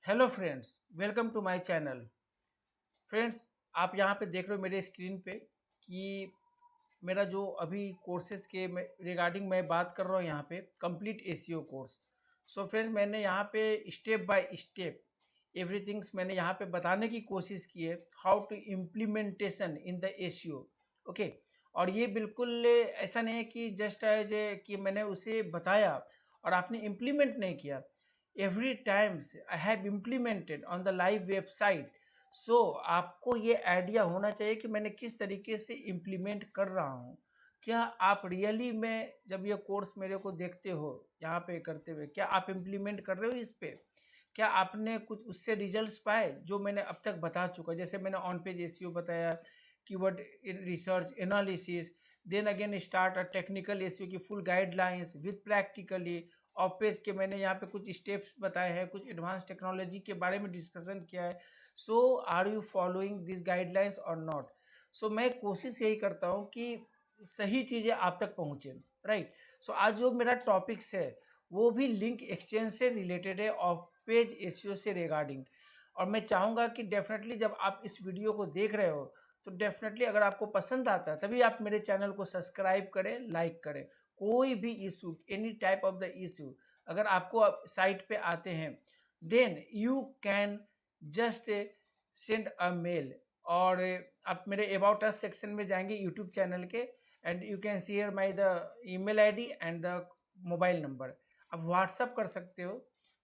Hello friends, welcome to my channel. Friends, आप यहाँ पे देख रहे हो मेरे स्क्रीन पे कि मेरा जो अभी कोर्सेज के रिगार्डिंग मैं बात कर रहा हूँ यहाँ पे complete ACO course. So friends, मैंने यहाँ पे स्टेप बाय स्टेप एवरीथिंग्स मैंने यहाँ पे बताने की कोशिश की है, how to implementation in the SEO. Okay. और ये बिल्कुल ऐसा नहीं है कि जस्ट एज ए कि मैंने उसे बताया और आपने इम्प्लीमेंट नहीं किया। Every times I have implemented on the live website. So आपको ये आइडिया होना चाहिए कि मैंने किस तरीके से इम्प्लीमेंट कर रहा हूँ। क्या आप रियली में जब ये कोर्स मेरे को देखते हो यहाँ पे करते हुए, क्या आप इम्प्लीमेंट कर रहे हो इस पे? क्या आपने कुछ उससे रिजल्ट्स पाए जो मैंने अब तक बता चुका? जैसे मैंने ऑन पेज एसईओ बताया, keyword research analysis, then again start a technical SEO की full guidelines with practically. Off page के मैंने यहाँ पे कुछ स्टेप्स बताए हैं, कुछ एडवांस टेक्नोलॉजी के बारे में डिस्कशन किया है। So are you following this guidelines और नॉट? सो मैं कोशिश यही करता हूँ कि सही चीज़ें आप तक पहुँचे। राइट। सो आज जो मेरा टॉपिक्स है वो भी लिंक एक्सचेंज से रिलेटेड है, ऑफ पेज एसईओ से रिगार्डिंग। और मैं चाहूँगा कि डेफिनेटली जब आप इस वीडियो को देख रहे हो तो डेफिनेटली अगर आपको पसंद आता है तभी आप मेरे चैनल को सब्सक्राइब करें, लाइक करें। कोई भी issue, any type of the issue अगर आपको साइट पे आते हैं, then you can just send a mail. और आप मेरे अबाउट अस सेक्शन में जाएंगे यूट्यूब चैनल के, and you can see here my the email ID and the mobile number. आप व्हाट्सअप कर सकते हो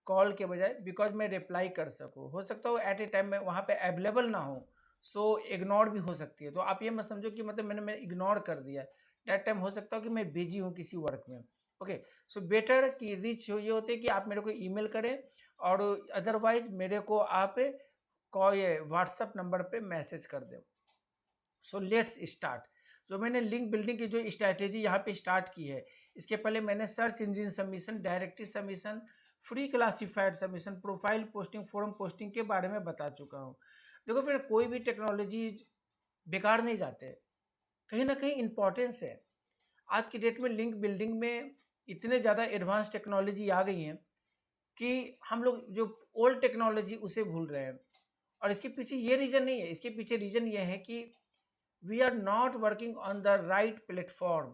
कॉल के बजाय, बिकॉज मैं रिप्लाई कर सकूँ। हो सकता हो एट ए टाइम मैं वहाँ पे अवेलेबल ना हो, सो इग्नोर भी हो सकती है। तो आप ये मत समझो कि मतलब मैंने इग्नोर कर दिया। डेट टाइम हो सकता हो कि मैं बिजी हूँ किसी वर्क में। ओके। सो बेटर कि रीच ये होते है कि आप मेरे को ईमेल करें, और अदरवाइज मेरे को आप कॉल ये व्हाट्सअप नंबर पे मैसेज कर दें। So let's start. जो मैंने लिंक बिल्डिंग की जो स्ट्रैटेजी यहाँ पे स्टार्ट की है, इसके पहले मैंने search engine submission, directory submission, free classified submission, profile posting, forum posting के बारे में बता चुका हूँ। देखो फिर कोई भी टेक्नोलॉजी बेकार नहीं जाते, कहीं ना कहीं इम्पोर्टेंस है। आज की डेट में लिंक बिल्डिंग में इतने ज़्यादा एडवांस टेक्नोलॉजी आ गई हैं कि हम लोग जो ओल्ड टेक्नोलॉजी उसे भूल रहे हैं। और इसके पीछे ये रीज़न नहीं है, इसके पीछे रीज़न ये है कि we are not working on the right platform.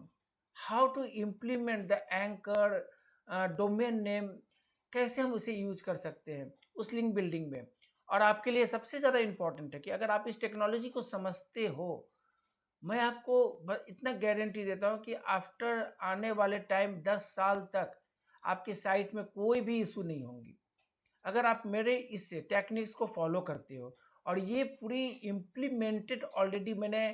How to implement the anchor, domain name, कैसे हम उसे यूज कर सकते हैं उस लिंक बिल्डिंग में। और आपके लिए सबसे ज़्यादा इम्पॉर्टेंट है कि अगर आप इस टेक्नोलॉजी को समझते हो, मैं आपको इतना गारंटी देता हूँ कि आफ्टर आने वाले टाइम 10 साल तक आपकी साइट में कोई भी इशू नहीं होंगी, अगर आप मेरे इस टेक्निक्स को फॉलो करते हो। और ये पूरी इम्प्लीमेंटेड ऑलरेडी मैंने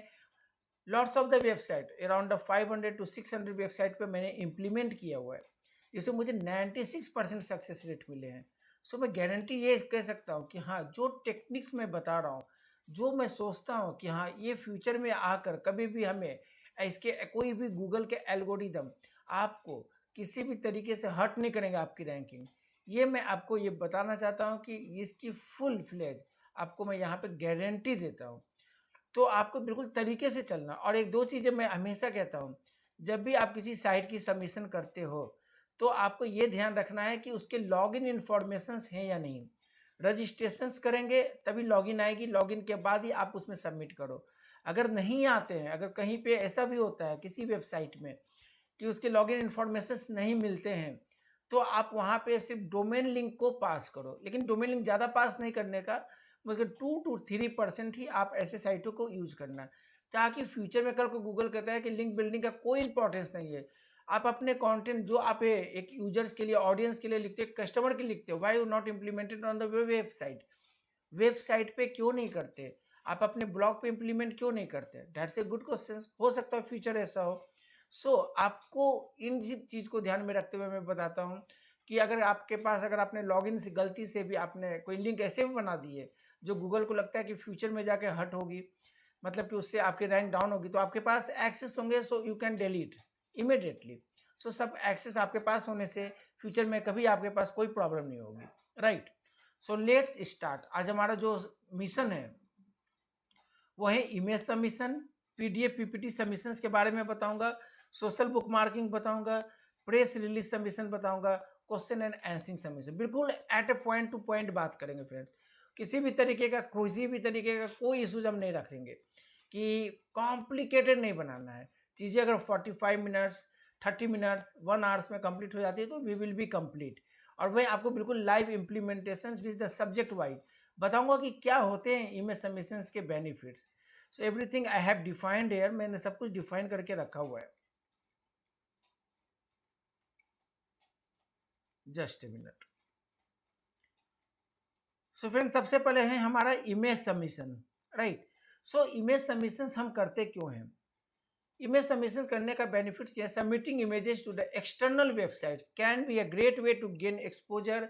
lots of the website, around 500 to 600 website पे मैंने इम्प्लीमेंट किया हुआ है, जिससे मुझे 96% सक्सेस रेट मिले हैं। सो मैं गारंटी ये कह सकता हूँ कि हाँ, जो टेक्निक्स मैं बता रहा हूँ, जो मैं सोचता हूँ कि हाँ ये फ्यूचर में आकर कभी भी हमें इसके कोई भी गूगल के एल्गोरिदम आपको किसी भी तरीके से हर्ट नहीं करेंगे आपकी रैंकिंग। ये मैं आपको ये बताना चाहता हूँ कि इसकी फुल फ्लेज आपको मैं यहाँ पे गारंटी देता हूँ। तो आपको बिल्कुल तरीके से चलना। और एक दो चीज़ें मैं हमेशा कहता हूँ, जब भी आप किसी साइट की सबमिशन करते हो तो आपको ये ध्यान रखना है कि उसके लॉगिन इन्फॉर्मेशंस हैं या नहीं। रजिस्ट्रेशंस करेंगे तभी लॉगिन आएगी, लॉगिन के बाद ही आप उसमें सबमिट करो। अगर नहीं आते हैं, अगर कहीं पे ऐसा भी होता है किसी वेबसाइट में कि उसके लॉगिन इन्फॉर्मेशंस नहीं मिलते हैं, तो आप वहाँ पे सिर्फ डोमेन लिंक को पास करो। लेकिन डोमेन लिंक ज़्यादा पास नहीं करने का, मगर 2 to 3% ही आप ऐसे साइटों को यूज करना, ताकि फ्यूचर में कल को गूगल कहता है कि लिंक बिल्डिंग का कोई इंपॉर्टेंस नहीं है। आप अपने कंटेंट जो आप एक यूजर्स के लिए, ऑडियंस के लिए लिखते हो, कस्टमर के लिए लिखते हो, why you not implemented on the website? Website पे क्यों नहीं करते? आप अपने ब्लॉग पे इम्प्लीमेंट क्यों नहीं करते? That's a good question. हो सकता है फ्यूचर ऐसा हो। सो आपको इन चीज़ को ध्यान में रखते हुए मैं बताता हूँ कि अगर आपके पास, अगर आपने लॉगिन से गलती से भी आपने कोई लिंक ऐसे भी बना दी है जो गूगल को लगता है कि फ्यूचर में जाके हट होगी, मतलब कि उससे आपकी रैंक डाउन होगी, तो आपके पास एक्सेस होंगे, so you can delete immediately. So सब एक्सेस आपके पास होने से फ्यूचर में कभी आपके पास कोई प्रॉब्लम नहीं होगी। राइट। So let's start. आज हमारा जो मिशन है वो है image submission, PDF PPT submissions के बारे में बताऊंगा, सोशल बुक मार्किंग बताऊंगा, प्रेस रिलीज सबमिशन बताऊंगा, क्वेश्चन एंड आंसरिंग सबमिशन, बिल्कुल एट ए पॉइंट टू पॉइंट बात करेंगे फ्रेंड्स। किसी भी तरीके का कोई इशूज हम नहीं रखेंगे कि कॉम्प्लिकेटेड नहीं बनाना है। चीज़ें अगर 45 मिनट्स 30 मिनट्स 1 आवर्स में कंप्लीट हो जाती है तो वी विल बी कंप्लीट। और वही आपको बिल्कुल live implementation with the subject wise बताऊंगा कि क्या होते हैं इमेज सबमिशंस के benefits. So everything I have defined here, मैंने सब कुछ डिफाइन करके रखा हुआ है। Just a minute. So friends, सबसे पहले है हमारा image submission, right. So image submissions हम करते क्यों हैं? इमेज सबमिशन करने का बेनिफिट्स ये, submitting images to the external websites can be a great way to gain exposure,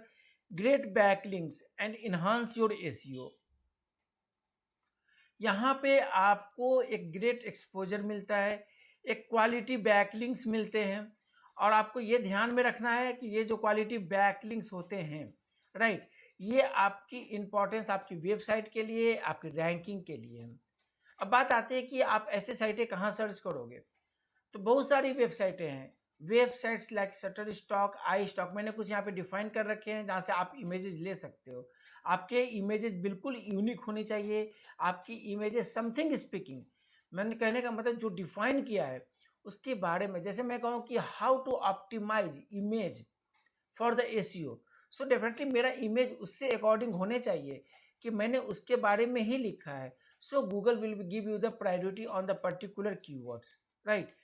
great backlinks and enhance your SEO. यहाँ पे आपको एक ग्रेट एक्सपोजर मिलता है, एक क्वालिटी बैकलिंक्स मिलते हैं। और आपको ये ध्यान में रखना है कि ये जो क्वालिटी बैकलिंक्स होते हैं, राइट, ये आपकी इंपॉर्टेंस आपकी वेबसाइट के लिए, आपकी रैंकिंग के लिए है। अब बात आती है कि आप ऐसे साइटें कहाँ सर्च करोगे। तो बहुत सारी वेबसाइटें हैं, वेबसाइट्स लाइक शटर स्टॉक, आई स्टॉक, मैंने कुछ यहाँ पे डिफाइन कर रखे हैं जहाँ से आप इमेजेस ले सकते हो। आपके इमेजेस बिल्कुल यूनिक होनी चाहिए, आपकी इमेजेस समथिंग स्पीकिंग। मैंने कहने का मतलब जो डिफाइन किया है उसके बारे में, जैसे मैं कहूँ कि how to optimize image for the SEO, so definitely मेरा इमेज उससे अकॉर्डिंग होने चाहिए कि मैंने उसके बारे में ही लिखा है। सो Google will give you the priority on the particular keywords, right,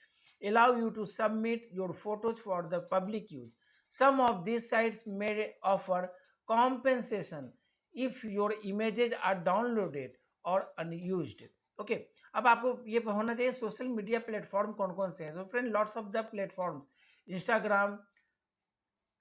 allow you to submit your photos for the public use. Some of these sites may offer compensation if your images are downloaded or unused. Okay, अब आपको ये होना चाहिए social media platform कौन कौन से हैं। So friend, lots of the platforms, Instagram,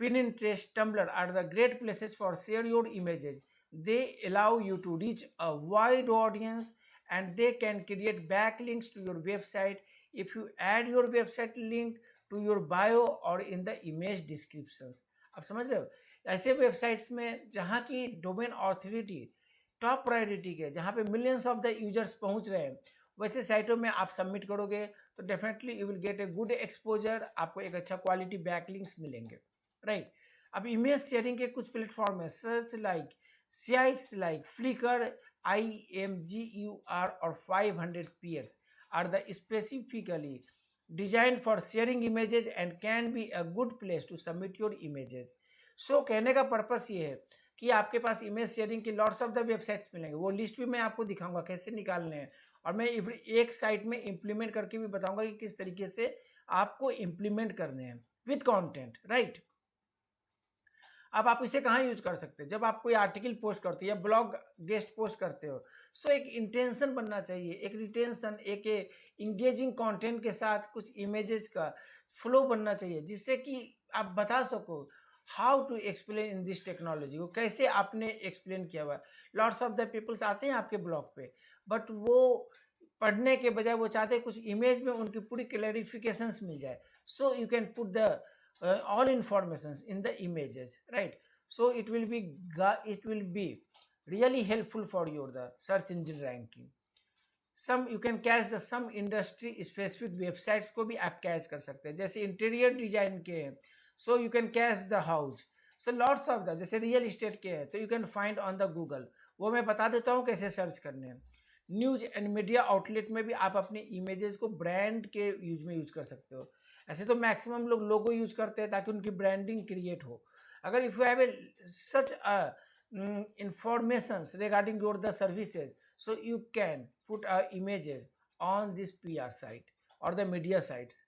Pinterest, Tumblr are the great places for share your images. They allow you to reach a wide audience and they can create backlinks to your website if you add your website link to your bio or in the image descriptions. आप समझ रहे हो? ऐसे websites में जहाँ की domain authority top priority के, जहाँ पे मिलियंस ऑफ द यूजर्स पहुँच रहे हैं, वैसे साइटों में आप सबमिट करोगे तो definitely you will get a good exposure, आपको एक अच्छा क्वालिटी बैकलिंक्स मिलेंगे, राइट। अब इमेज शेयरिंग के कुछ प्लेटफॉर्म है, search like sites like Flickr, IMGUR और 500px are the specifically designed for sharing images and can be a good place to submit your images. So कहने का purpose ये है कि आपके पास इमेज शेयरिंग की लॉट्स ऑफ द वेबसाइट्स मिलेंगे, वो लिस्ट भी मैं आपको दिखाऊंगा कैसे निकालने हैं, और मैं एक साइट में इम्प्लीमेंट करके भी बताऊंगा कि किस तरीके से आपको इम्प्लीमेंट करने हैं विथ कंटेंट, राइट। अब आप इसे कहाँ यूज कर सकते हैं? जब आप कोई आर्टिकल पोस्ट करते हो या ब्लॉग गेस्ट पोस्ट करते हो, सो एक इंटेंशन बनना चाहिए, एक रिटेंशन, एक इंगेजिंग कंटेंट के साथ कुछ इमेजेस का फ्लो बनना चाहिए, जिससे कि आप बता सको how to explain in this technology, वो कैसे आपने एक्सप्लेन किया हुआ। लॉट्स ऑफ द पीपल्स आते हैं आपके ब्लॉग पे, बट वो पढ़ने के बजाय वो चाहते हैं कुछ इमेज में उनकी पूरी क्लैरिफिकेशंस मिल जाए। सो you can put the all informations in the images, right? So it will be really helpful for your the search engine ranking. Some you can catch the some industry specific websites को भी आप catch कर सकते हैं, जैसे interior design के हैं, so you can catch the house. So lots of the, जैसे रियल इस्टेट के हैं तो you can find on the Google, वो मैं बता देता हूँ कैसे सर्च करने हैं। न्यूज एंड मीडिया आउटलेट में भी आप अपने इमेजेस को ब्रांड के यूज में यूज कर सकते हो। ऐसे तो मैक्सिमम लोग लोगो यूज करते हैं ताकि उनकी ब्रांडिंग क्रिएट हो। अगर if you have a such informations regarding your the services, so you can put images on this PR site और the media sites.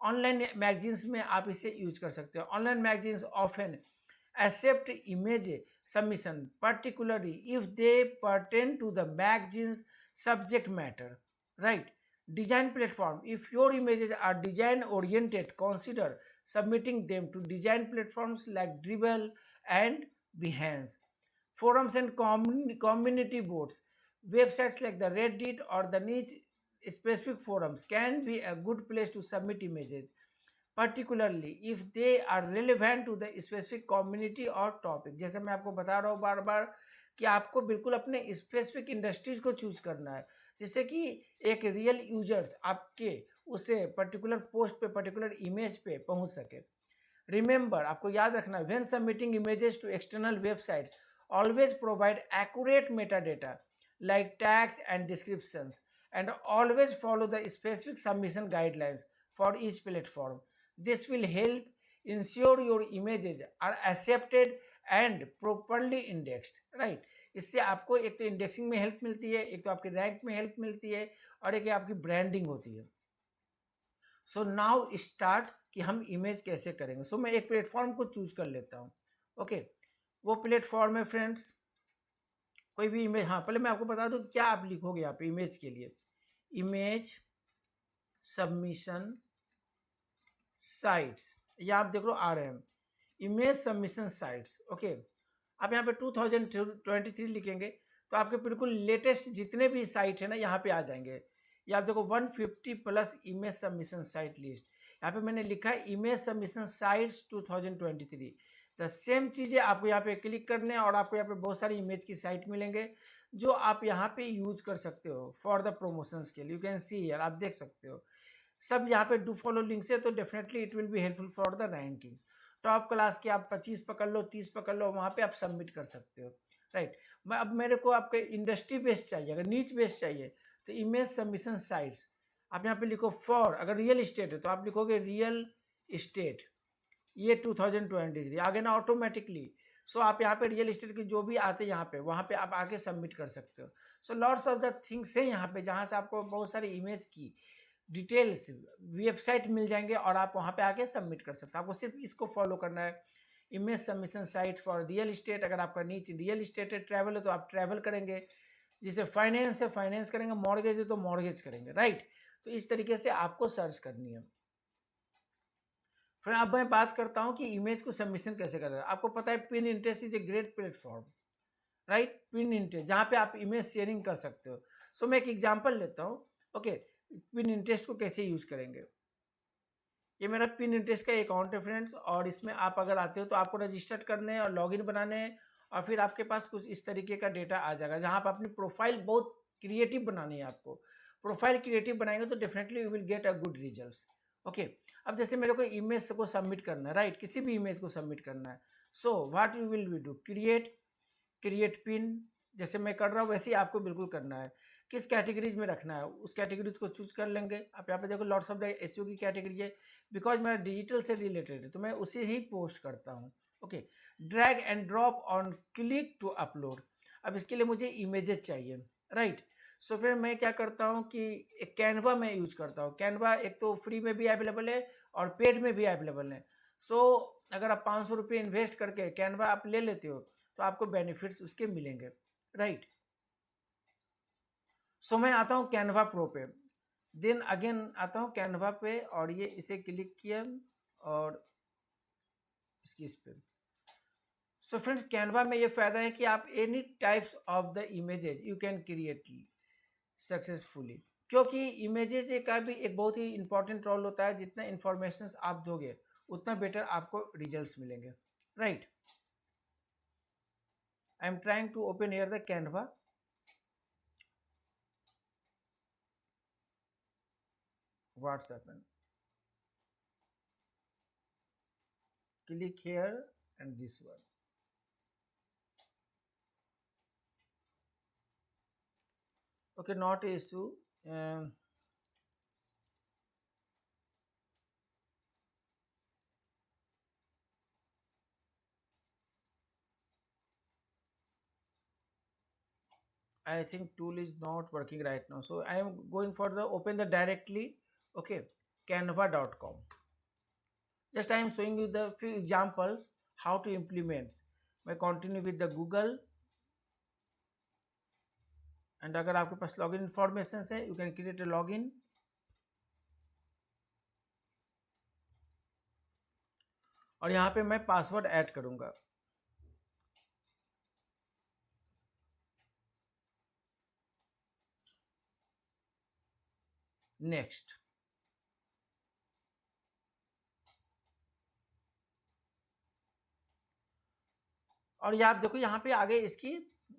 Online magazines में आप इसे यूज कर सकते हो। Online magazines often accept image submission, particularly if they pertain to the magazine's subject matter, right? Design platform, if your images are design oriented, consider submitting them to design platforms like Dribbble and Behance. Forums and community boards, websites like the Reddit or the niche specific forums can be a good place to submit images, particularly if they are relevant to the specific community और topic। जैसे मैं आपको बता रहा हूँ बार बार कि आपको बिल्कुल अपने स्पेसिफिक इंडस्ट्रीज को चूज करना है, जिससे कि एक रियल यूजर्स आपके उसे पर्टिकुलर पोस्ट पे पर्टिकुलर इमेज पे पहुंच सके। रिमेंबर, आपको याद रखना, when submitting images to external websites always provide accurate meta data like tags and descriptions and always follow the specific submission guidelines for each platform. This will help ensure your images are accepted and properly indexed, right? इससे आपको एक तो indexing में help मिलती है, एक तो आपकी रैंक में हेल्प मिलती है, और एक आपकी ब्रांडिंग होती है. सो नाउ स्टार्ट कि हम इमेज कैसे करेंगे. सो मैं एक प्लेटफॉर्म को चूज कर लेता हूँ. ओके, वो प्लेटफॉर्म है फ्रेंड्स कोई भी इमेज. हाँ, पहले मैं आपको बता दूँ क्या आप लिखोगे यहाँ पे इमेज के लिए. इमेज सबमिशन साइट्स, ये आप देख लो आ रहे हैं, इमेज सबमिशन साइट्स. ओके, आप यहाँ पे 2023 लिखेंगे तो आपके बिल्कुल लेटेस्ट जितने भी साइट है ना यहाँ पे आ जाएंगे. ये आप देखो 150 plus image submission site list. यहाँ पे मैंने लिखा है image submission sites 2023. The same चीज़ें आपको यहाँ पे क्लिक करने हैं और आपको यहाँ पे बहुत सारी इमेज की साइट मिलेंगे जो आप यहाँ पे यूज कर सकते हो फॉर द प्रमोशंस के लिए. यू कैन सी यार, आप देख सकते हो सब यहाँ पे डू फॉलो लिंक से, तो definitely it will be helpful for the ranking. Top class के आप 25 पकड़ लो, 30 पकड़ लो, वहाँ पे आप सबमिट कर सकते हो, राइट. मैं अब मेरे को आपके इंडस्ट्री बेस्ड चाहिए, अगर नीच बेस्ड चाहिए तो इमेज सबमिशन साइट्स आप यहाँ पे लिखो फॉर. अगर रियल इस्टेट है तो आप लिखोगे रियल इस्टेट, ये 2023 आगे ना ऑटोमेटिकली. सो आप यहाँ पे रियल इस्टेट के जो भी आते हैं यहाँ पे, वहाँ पे आप आके सबमिट कर सकते हो. So lots of the things है यहाँ पे जहाँ से आपको बहुत सारी इमेज की डिटेल्स वेबसाइट मिल जाएंगे और आप वहाँ पे आके सबमिट कर सकते हो. आपको सिर्फ इसको फॉलो करना है, image submission site for real estate. अगर आपका नीच रियल इस्टेट है, ट्रैवल है तो आप ट्रैवल करेंगे, जिसे फाइनेंस है फाइनेंस करेंगे, मॉर्गेज है तो मॉर्गेज करेंगे, राइट. तो इस तरीके से आपको सर्च करनी है. फिर अब मैं बात करता हूँ कि इमेज को सबमिशन कैसे करना है. आपको पता है pin interest is a great platform, right. Pin interest जहाँ पे आप इमेज शेयरिंग कर सकते हो. सो मैं एक एग्जांपल लेता हूँ. ओके, पिन इंटरेस्ट को कैसे यूज करेंगे. ये मेरा पिन इंटरेस्ट का अकाउंट है फ्रेंड्स, और इसमें आप अगर आते हो तो आपको रजिस्टर करने हैं और लॉगिन बनाने हैं, और फिर आपके पास कुछ इस तरीके का डेटा आ जाएगा जहाँ आप अपनी प्रोफाइल बहुत क्रिएटिव बनानी है. आपको प्रोफाइल क्रिएटिव बनाएंगे तो definitely you will get a good results. Okay, अब जैसे मेरे को इमेज को सबमिट करना है, राइट, किसी भी इमेज को सबमिट करना है. So what you will be do, create pin, जैसे मैं कर रहा हूँ वैसे ही आपको बिल्कुल करना है. किस कैटेगरीज में रखना है उस कैटेगरीज को चूज कर लेंगे. आप यहाँ पे देखो लॉट्स ऑफ द एसईओ की कैटेगरी है, बिकॉज मेरा डिजिटल से रिलेटेड है तो मैं उसे ही पोस्ट करता हूँ. Okay, drag and drop on click to upload. अब इसके लिए मुझे इमेजेस चाहिए, राइट. सो फिर मैं क्या करता हूँ कि एक कैनवा में यूज करता हूँ. कैनवा एक तो फ्री में भी अवेलेबल है और पेड में भी अवेलेबल है. सो अगर आप 500 रुपये इन्वेस्ट करके कैनवा आप ले लेते हो तो आपको बेनिफिट्स उसके मिलेंगे, राइट. सो मैं आता हूँ कैनवा प्रो पे, देन अगेन आता हूँ कैनवा पे और ये इसे क्लिक किया और इसकी इस पे. सो फ्रेंड्स कैनवा में ये फ़ायदा है कि आप any types of the images you can create successfully, क्योंकि इमेजेज का भी एक बहुत ही इंपॉर्टेंट रोल होता है. जितना इंफॉर्मेशन आप दोगे उतना बेटर आपको रिजल्ट्स मिलेंगे, right. I am trying to open here the Canva. What's happened? Click here and this one. Okay, not an issue. I think tool is not working right now. So I am going for the open the directly. Okay, canva.com. Just I am showing you the few examples how to implement. मैं continue with the Google. And अगर आपके पास login information है, you can create a login. और यहाँ पे मैं password add करूँगा. Next. और ये आप देखो यहाँ पे आगे इसकी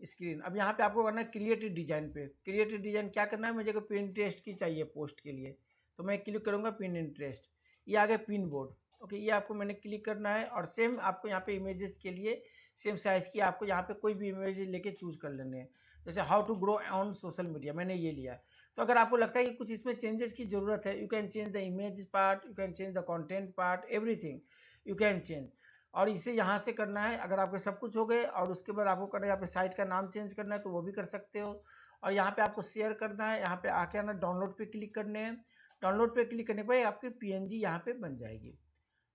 स्क्रीन. अब यहाँ पे आपको करना है क्रिएटिव डिजाइन पे. क्रिएटिव डिजाइन क्या करना है, मुझे को पिन इंटरेस्ट की चाहिए पोस्ट के लिए, तो मैं क्लिक करूँगा पिन इंटरेस्ट. ये आगे पिन बोर्ड. ओके, ये आपको मैंने क्लिक करना है और सेम आपको यहाँ पे इमेजेस के लिए सेम साइज़ की आपको यहाँ पे कोई भी इमेज लेके चूज़ कर लेने हैं। जैसे how to grow on social media, मैंने ये लिया है। तो अगर आपको लगता है कि कुछ इसमें चेंजेस की ज़रूरत है, you can change the image part, you can change the content part, everything you can change. और इसे यहाँ से करना है, अगर आपके सब कुछ हो गए और उसके बाद आपको करना है यहाँ पे साइट का नाम चेंज करना है तो वो भी कर सकते हो। और यहाँ पे आपको शेयर करना है, यहाँ पे आके आना, डाउनलोड पे क्लिक करने हैं। डाउनलोड पे क्लिक करने के बाद आपकी पीएनजी यहाँ पे बन जाएगी।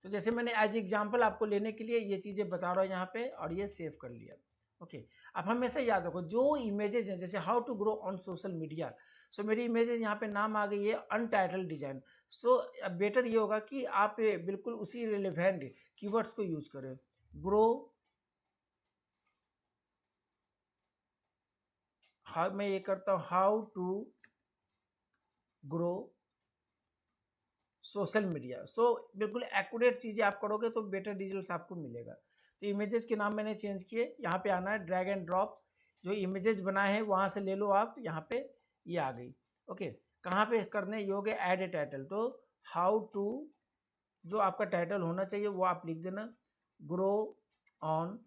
तो जैसे मैंने एज एग्जाम्पल आपको लेने के लिए ये चीज़ें बता रहा हूँ यहाँ पे, और ये सेव कर लिया। ओके, अब हमेशा याद रखो जो इमेजेस हैं, जैसे how to grow on social media, so मेरी इमेजेस यहाँ पे नाम आ गई है अनटाइटल्ड डिजाइन। सो बेटर ये होगा कि आप बिल्कुल उसी रिलेवेंट कीवर्ड्स को यूज करें। ग्रो, मैं ये करता हूँ how to grow social media. So बिल्कुल एक्यूरेट चीज़ें आप करोगे तो बेटर रिजल्ट्स आपको मिलेगा। तो इमेजेस के नाम मैंने चेंज किए, यहाँ पे आना है, ड्रैग एंड ड्रॉप, जो इमेजेस बनाए हैं वहाँ से ले लो आप, यहाँ पे ये आ गई। ओके, कहाँ पे करने ये हो गए, ऐड ए टाइटल। तो हाउ टू, जो आपका टाइटल होना चाहिए वो आप लिख देना, grow on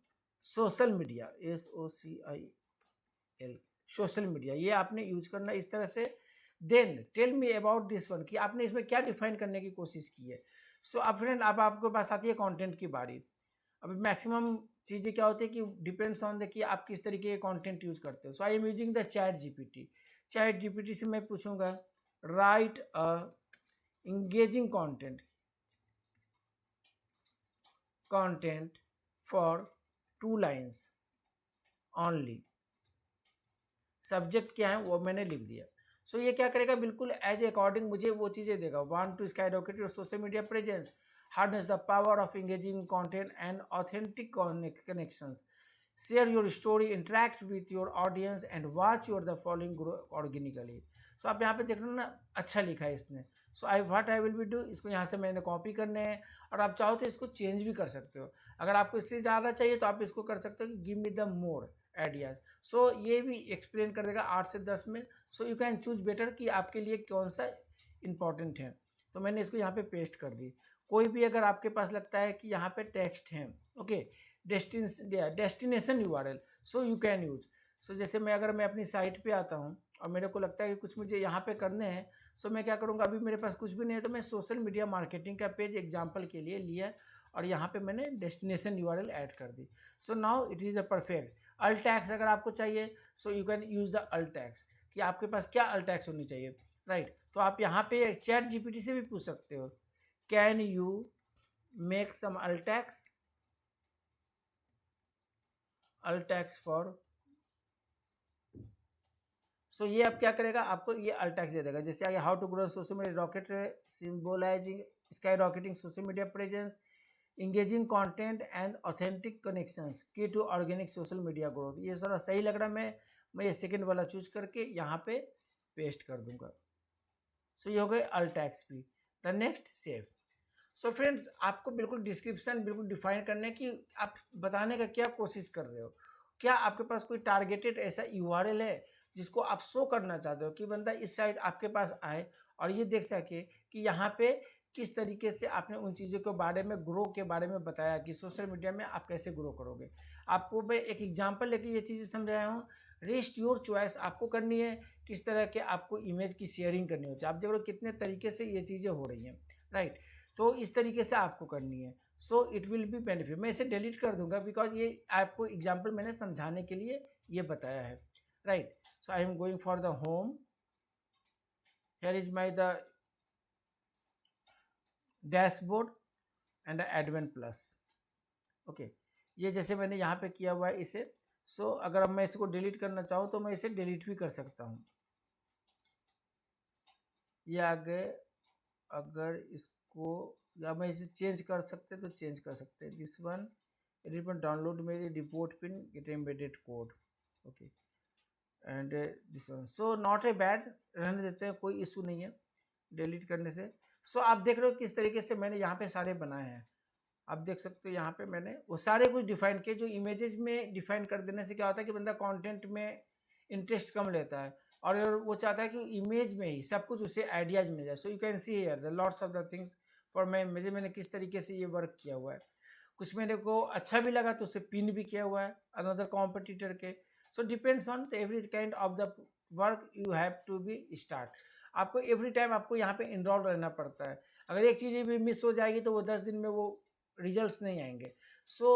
social media, SOCIL, social media, ये आपने यूज करना इस तरह से। Then tell me about this one, कि आपने इसमें क्या डिफाइन करने की कोशिश की है। सो अब फ्रेंड, अब आपके पास आती है कंटेंट की बारी। अब मैक्सिमम चीज़ें क्या होती है कि डिपेंड्स ऑन द कि आप किस तरीके के कंटेंट यूज़ करते हो। So I am using the chat GPT से मैं पूछूंगा write a engaging content for 2 lines only. Subject क्या है वो मैंने लिख दिया। सो ये क्या करेगा, बिल्कुल एज अकॉर्डिंग मुझे वो चीज़ें देगा। Want to skyrocket your social media presence, harness the power of engaging content and authentic connections, share your story, interact with your audience and watch your the following grow organically. So आप यहाँ पे देख रहे हो ना, अच्छा लिखा है इसने। सो आई विल बी डू, इसको यहाँ से मैंने कॉपी करने हैं, और आप चाहो तो इसको चेंज भी कर सकते हो। अगर आपको इससे ज़्यादा चाहिए तो आप इसको कर सकते हो कि give me the more ideas. So ये भी एक्सप्लेन कर देगा 8 से 10 में। So you can choose better कि आपके लिए कौन सा इंपॉर्टेंट है। तो मैंने इसको यहाँ पे पेस्ट कर दी। कोई भी अगर आपके पास लगता है कि यहाँ पे टेक्स्ट है, okay, destination URL, so you can use. So जैसे अगर मैं अपनी साइट पे आता हूँ और मेरे को लगता है कि कुछ मुझे यहाँ पे करने हैं, सो मैं क्या करूँगा, अभी मेरे पास कुछ भी नहीं है तो मैं सोशल मीडिया मार्केटिंग का पेज एग्जाम्पल के लिए लिया और यहाँ पे मैंने डेस्टिनेशन URL ऐड कर दी। So now it is a perfect. Alt tags अगर आपको चाहिए, so you can use the alt tags, कि आपके पास क्या अल्ट टैग्स होनी चाहिए, राइट। तो आप यहाँ पे चैट जीपीटी से भी पूछ सकते हो, can you make some alt tags for. So ये अब क्या करेगा, आपको ये अल्ट टैग्स दे देगा। जैसे आगे how to grow social media rocket, symbolising skyrocketing social media presence, engaging content and authentic connections, key to organic social media growth. ये सारा सही लग रहा है, मैं ये सेकंड वाला चूज करके यहाँ पे पेस्ट कर दूंगा। सो ये हो गए अल्ट टैग्स भी। The next save. So friends, आपको बिल्कुल डिस्क्रिप्शन बिल्कुल डिफाइन करने की आप बताने का क्या कोशिश कर रहे हो। क्या आपके पास कोई टारगेटेड ऐसा URL है जिसको आप शो करना चाहते हो कि बंदा इस साइड आपके पास आए और ये देख सके कि यहाँ पे किस तरीके से आपने उन चीज़ों के बारे में, ग्रो के बारे में बताया कि सोशल मीडिया में आप कैसे ग्रो करोगे। आपको मैं एक एग्जांपल लेके ये चीज़ें समझाया हूँ। रेस्ट योर चॉइस आपको करनी है, किस तरह के आपको इमेज की शेयरिंग करनी होती है। आप देख लो कितने तरीके से ये चीज़ें हो रही हैं, राइट। तो इस तरीके से आपको करनी है। So it will be benefit. मैं इसे डिलीट कर दूंगा बिकॉज ये आपको एग्जाम्पल मैंने समझाने के लिए ये बताया है, right. So I am going for the home, here is my the dashboard and admin plus. Okay, ये जैसे मैंने यहाँ पे किया हुआ है इसे। सो अगर अब मैं इसको डिलीट करना चाहूँ तो मैं इसे डिलीट भी कर सकता हूँ। ये आगे अगर इसको, या मैं इसे चेंज कर सकते तो चेंज कर सकते हैं। दिस वन एडिट पर डाउनलोड मेरे report pin get embedded code, okay, and this one. So not a bad, रहने देते हैं, कोई इशू नहीं है डिलीट करने से। सो आप देख रहे हो किस तरीके से मैंने यहाँ पे सारे बनाए हैं। आप देख सकते हो यहाँ पे मैंने वो सारे कुछ डिफाइन किए। जो इमेजेस में डिफाइन कर देने से क्या होता है कि बंदा कंटेंट में इंटरेस्ट कम लेता है और वो चाहता है कि इमेज में ही सब कुछ उसे आइडियाज मिल जाए। सो you can see here the lots of the things for मैंने किस तरीके से ये वर्क किया हुआ है। कुछ मेरे को अच्छा भी लगा तो उसे पिन भी किया हुआ है अनदर कॉम्पिटिटर के। So depends on every kind of the work you have to be start. आपको एवरी टाइम आपको यहाँ पे इन्वॉल्व रहना पड़ता है। अगर एक चीज़ भी मिस हो जाएगी तो वो 10 दिन में वो रिजल्ट्स नहीं आएंगे। सो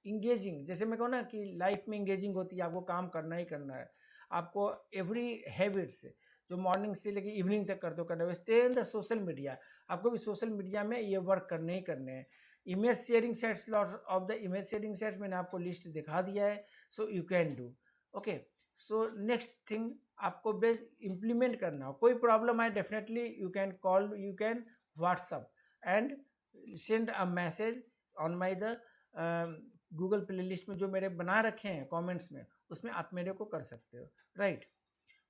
इंगेजिंग, जैसे मैं कहूँ ना कि लाइफ में इंगेजिंग होती है, आपको काम करना ही करना है। आपको एवरी हैबिट्स जो मॉर्निंग से लेकर इवनिंग तक करते हो करना है। Stay in the social media, आपको भी सोशल मीडिया में ये वर्क करने ही करने हैं। Image sharing sets, lot of the image sharing sets मैंने आपको लिस्ट दिखा दिया है। So you can do okay. So next thing, आपको बेस इम्प्लीमेंट करना हो, कोई प्रॉब्लम आए definitely you can call, you can WhatsApp and send a message on my the Google play list में जो मेरे बना रखे हैं कमेंट्स में, उसमें आप मेरे को कर सकते हो, राइट।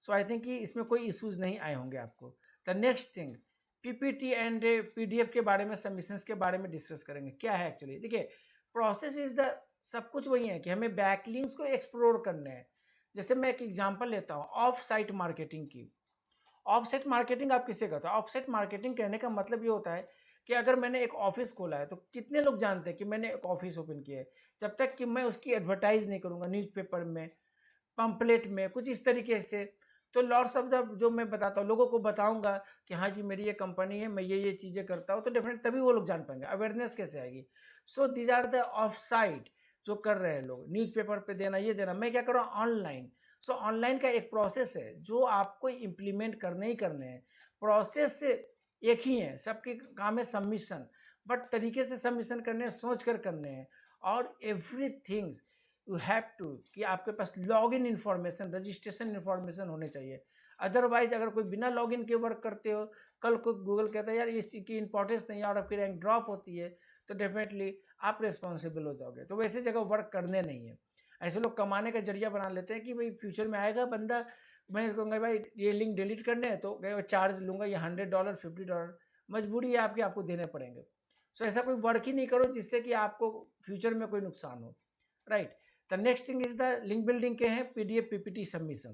सो आई थिंक कि इसमें कोई इश्यूज नहीं आए होंगे आपको। The next thing, PPT and PDF के बारे में, सबमिशंस के बारे में डिस्कस करेंगे। क्या है एक्चुअली, देखिए प्रोसेस इज द, सब कुछ वही है कि हमें बैकलिंक्स को एक्सप्लोर करने हैं। जैसे मैं एक एग्जांपल लेता हूँ ऑफ साइट मार्केटिंग की। ऑफ साइट मार्केटिंग आप किसे कहते हो? ऑफ साइट मार्केटिंग कहने का मतलब ये होता है कि अगर मैंने एक ऑफिस खोला है तो कितने लोग जानते हैं कि मैंने एक ऑफिस ओपन किया है, जब तक कि मैं उसकी एडवर्टाइज नहीं करूँगा न्यूज़पेपर में, पंपलेट में, कुछ इस तरीके से। तो लॉट्स ऑफ द जो मैं बताता हूँ, लोगों को बताऊंगा कि हाँ जी मेरी ये कंपनी है, मैं ये चीज़ें करता हूँ, तो डेफिनेट तभी वो लोग जान पाएंगे। अवेयरनेस कैसे आएगी? So these are the off site जो कर रहे हैं लोग, न्यूज़पेपर पे देना, ये देना। मैं क्या कर रहा हूँ? ऑनलाइन। सो ऑनलाइन का एक प्रोसेस है जो आपको इम्प्लीमेंट करने ही करने हैं। प्रोसेस एक ही है, सबके काम है सबमिशन, बट तरीके से सबमिशन करने हैं, सोच कर करने हैं। और every things you have to, कि आपके पास लॉगिन इन्फॉर्मेशन, रजिस्ट्रेशन इन्फॉर्मेशन होने चाहिए। अदरवाइज अगर कोई बिना लॉगिन के वर्क करते हो, कल को गूगल कहता है यार इसकी इंपॉर्टेंस नहीं है और आपकी रैंक ड्रॉप होती है, तो डेफिनेटली आप रिस्पॉन्सिबल हो जाओगे। तो वैसे जगह वर्क करने नहीं है। ऐसे लोग कमाने का जरिया बना लेते हैं कि भाई फ्यूचर में आएगा बंदा, मैं कहूँगा भाई ये लिंक डिलीट करने हैं तो चार्ज लूँगा, ये $100 $50, मजबूरी है आपकी, आपको देने पड़ेंगे। सो ऐसा कोई वर्क ही नहीं करो जिससे कि आपको फ्यूचर में कोई नुकसान हो, right. The next thing is the link building के हैं PDF PPT submission.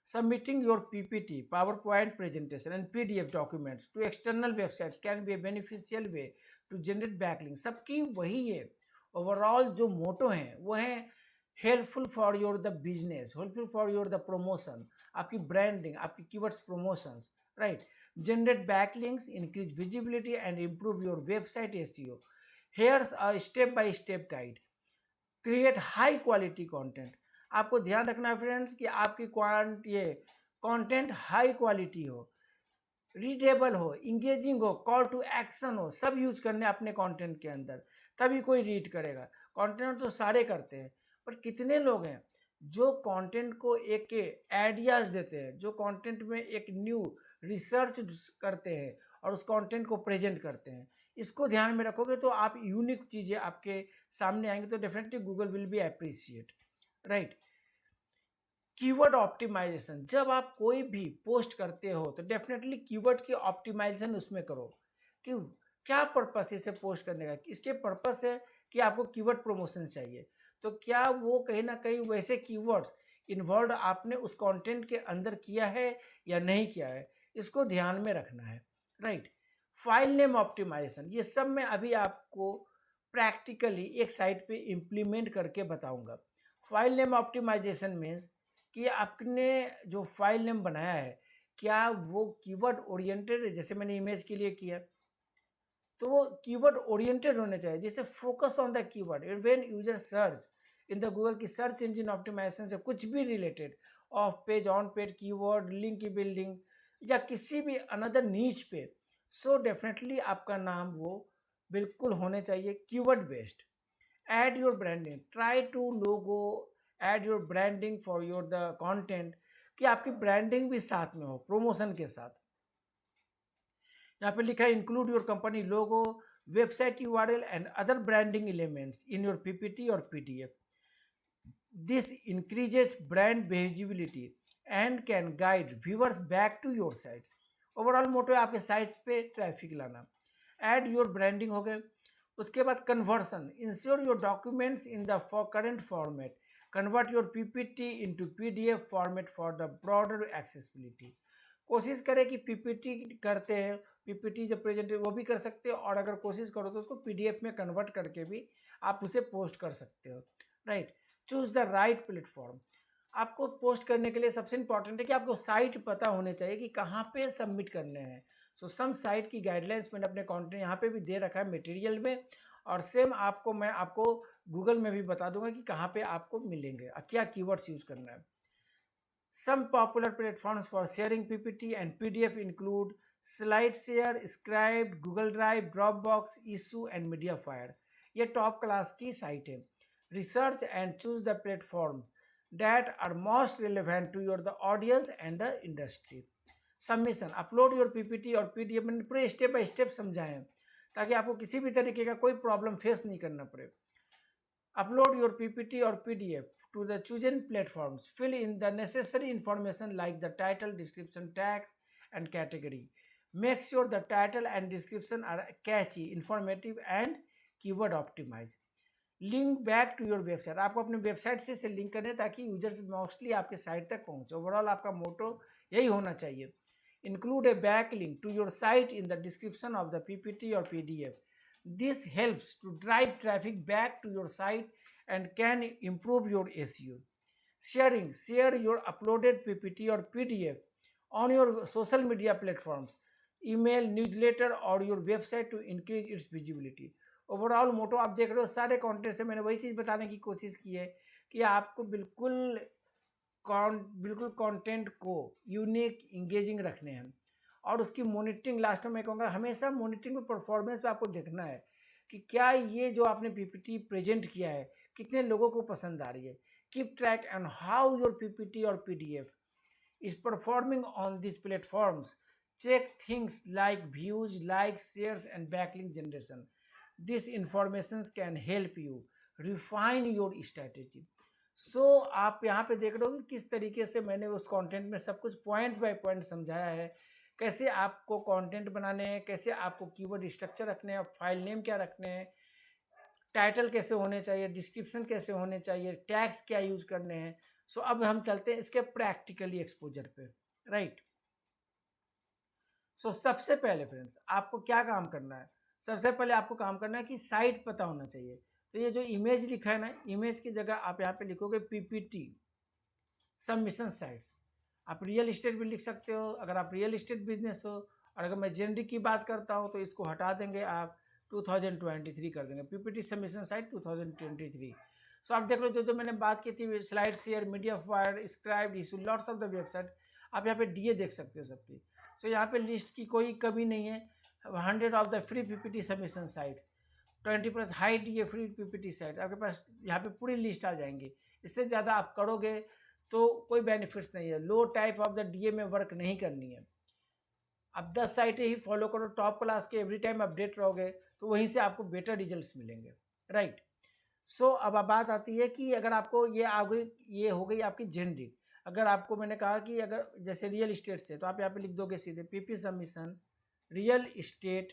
Submitting your PPT, PowerPoint presentation and PDF documents to external websites can be a beneficial way to generate backlinks. सबकी वही है, overall जो मोटो हैं वो हैं helpful for your the business, helpful for your the promotion, आपकी branding, आपकी keywords promotions, right. Generate backlinks, increase visibility and improve your website SEO. Here's a step by step guide. Create high quality content. आपको ध्यान रखना है friends कि आपकी ये content high quality हो, रीडेबल हो, इंगेजिंग हो, कॉल टू एक्शन हो, सब यूज करने अपने कंटेंट के अंदर, तभी कोई रीड करेगा। कंटेंट तो सारे करते हैं, पर कितने लोग हैं जो कंटेंट को एक आइडियाज देते हैं, जो कंटेंट में एक न्यू रिसर्च करते हैं और उस कंटेंट को प्रेजेंट करते हैं। इसको ध्यान में रखोगे तो आप यूनिक चीज़ें आपके सामने आएंगी, तो definitely Google will be appreciate, right. Keyword optimization, जब आप कोई भी पोस्ट करते हो तो डेफिनेटली कीवर्ड की ऑप्टिमाइजेशन उसमें करो कि क्या पर्पस है इसे पोस्ट करने का। इसके पर्पस है कि आपको कीवर्ड प्रमोशन चाहिए, तो क्या वो कहीं ना कहीं वैसे कीवर्ड्स इन्वॉल्व आपने उस कंटेंट के अंदर किया है या नहीं किया है, इसको ध्यान में रखना है, राइट। फाइल नेम ऑप्टिमाइजेशन, ये सब मैं अभी आपको प्रैक्टिकली एक साइट पे इम्प्लीमेंट करके बताऊंगा। फाइल नेम ऑप्टिमाइजेशन मीन्स कि आपने जो फाइल नेम बनाया है क्या वो कीवर्ड ओरिएंटेड है। जैसे मैंने इमेज के लिए किया तो वो कीवर्ड ओरिएंटेड होने चाहिए, जैसे focus on the keyword when user search in the Google की सर्च इंजन ऑप्टिमाइजेशन से कुछ भी related, of page, on page, keyword, link की बिल्डिंग या किसी भी अनदर नीच पे, सो डेफिनेटली आपका नाम वो बिल्कुल होने चाहिए keyword based. Add your branding, try to logo add your branding for your the content, कि आपकी ब्रांडिंग भी साथ में हो प्रमोशन के साथ। यहाँ पे लिखा है include your company logo, website URL and other branding elements in your PPT और PDF. This increases brand visibility and can guide viewers back to your sites. Overall motto है आपके साइट्स पे ट्रैफिक लाना। ऐड योर ब्रांडिंग हो गए। उसके बाद conversion, ensure your documents in the current format, convert your PPT into PDF format for the broader accessibility. कोशिश करें कि पीपीटी करते हैं, पीपीटी जब प्रेजेंट वो भी कर सकते हो, और अगर कोशिश करो तो उसको पीडीएफ में कन्वर्ट करके भी आप उसे पोस्ट कर सकते हो, right. Choose the right platform. आपको पोस्ट करने के लिए सबसे इंपॉर्टेंट है कि आपको साइट पता होने चाहिए कि कहाँ पे सबमिट करने हैं। सो सम साइट की गाइडलाइंस मैंने अपने कंटेंट यहाँ पे भी दे रखा है मटेरियल में, और सेम मैं आपको गूगल में भी बता दूंगा कि कहाँ पे आपको मिलेंगे, क्या कीवर्ड्स यूज़ करना है। Some popular platforms for sharing PPT and PDF include SlideShare, Scribe, Google Drive, Dropbox, Issuu and MediaFire. ये टॉप क्लास की साइट है। Research and choose the platform that are most relevant to your the audience and the industry. Submission, upload your PPT और PDF, मैंने पूरे step by step समझाए हैं ताकि आपको किसी भी तरीके का कोई प्रॉब्लम फेस नहीं करना पड़े। अपलोड योर पीपीटी और PDF to the chosen platforms, fill in the necessary information like the title, description, tags and category. Make sure the title and description are catchy, informative and keyword optimize. Link back to your website, आपको अपने website से इसे link करना है ताकि users mostly आपके site तक पहुंचे। ओवरऑल आपका मोटो यही होना चाहिए। Include a back link to your site in the description of the PPT और PDF. This helps to drive traffic back to your site and can improve your SEO. Sharing, share your uploaded PPT or PDF on your social media platforms, email, newsletter or your website to increase its visibility. Overall motto आप देख रहे हो, सारे content से मैंने वही चीज़ बताने की कोशिश की है कि आपको बिल्कुल कंटेंट को यूनिक, इंगेजिंग रखने हैं, और उसकी मॉनिटरिंग लास्ट में मैं कहूँगा हमेशा मॉनिटरिंग में परफॉर्मेंस पे आपको देखना है कि क्या ये जो आपने पीपीटी प्रेजेंट किया है कितने लोगों को पसंद आ रही है। Keep track and how your PPT और PDF is performing on these platforms. Check things like views, likes, shares and backlink generation. This information can help you refine your strategy. So आप यहाँ पे देख रहे हो कि किस तरीके से मैंने उस कंटेंट में सब कुछ पॉइंट बाय पॉइंट समझाया है, कैसे आपको कंटेंट बनाने हैं, कैसे आपको कीवर्ड स्ट्रक्चर रखने हैं, फाइल नेम क्या रखने हैं, टाइटल कैसे होने चाहिए, डिस्क्रिप्शन कैसे होने चाहिए, टैग्स क्या यूज करने हैं। सो अब हम चलते हैं इसके प्रैक्टिकली एक्सपोजर पे, राइट। सो सबसे पहले फ्रेंड्स आपको क्या काम करना है, सबसे पहले आपको काम करना है कि साइट पता होना चाहिए। तो ये जो इमेज लिखा है ना, इमेज की जगह आप यहाँ पे लिखोगे पीपीटी सबमिशन साइट्स। आप रियल इस्टेट भी लिख सकते हो अगर आप रियल इस्टेट बिजनेस हो, और अगर मैं जेनरिक की बात करता हूँ तो इसको हटा देंगे, आप 2023 कर देंगे, पीपीटी सबमिशन साइट 2023। सो आप देख लो जो जो मैंने बात की थी, SlideShare, MediaFire, scribe, issue, lots of the website, आप यहाँ पे डीए देख सकते हो सबकी। सो यहाँ पे लिस्ट की कोई कमी नहीं है। 100 of the free PPT submission sites, 20+ high DA free PPT site, आपके पास यहाँ पे पूरी लिस्ट आ जाएंगी। इससे ज़्यादा आप करोगे तो कोई बेनिफिट्स नहीं है। लो टाइप ऑफ द डीए में वर्क नहीं करनी है। आप 10 साइटें ही फॉलो करो, टॉप क्लास के, एवरी टाइम अपडेट रहोगे तो वहीं से आपको बेटर रिजल्ट्स मिलेंगे, राइट। सो अब बात आती है कि अगर आपको ये आ गई, ये हो गई आपकी जेनरिक। अगर आपको मैंने कहा कि अगर जैसे रियल इस्टेट से, तो आप यहाँ पे लिख दोगे सीधे PP submission real estate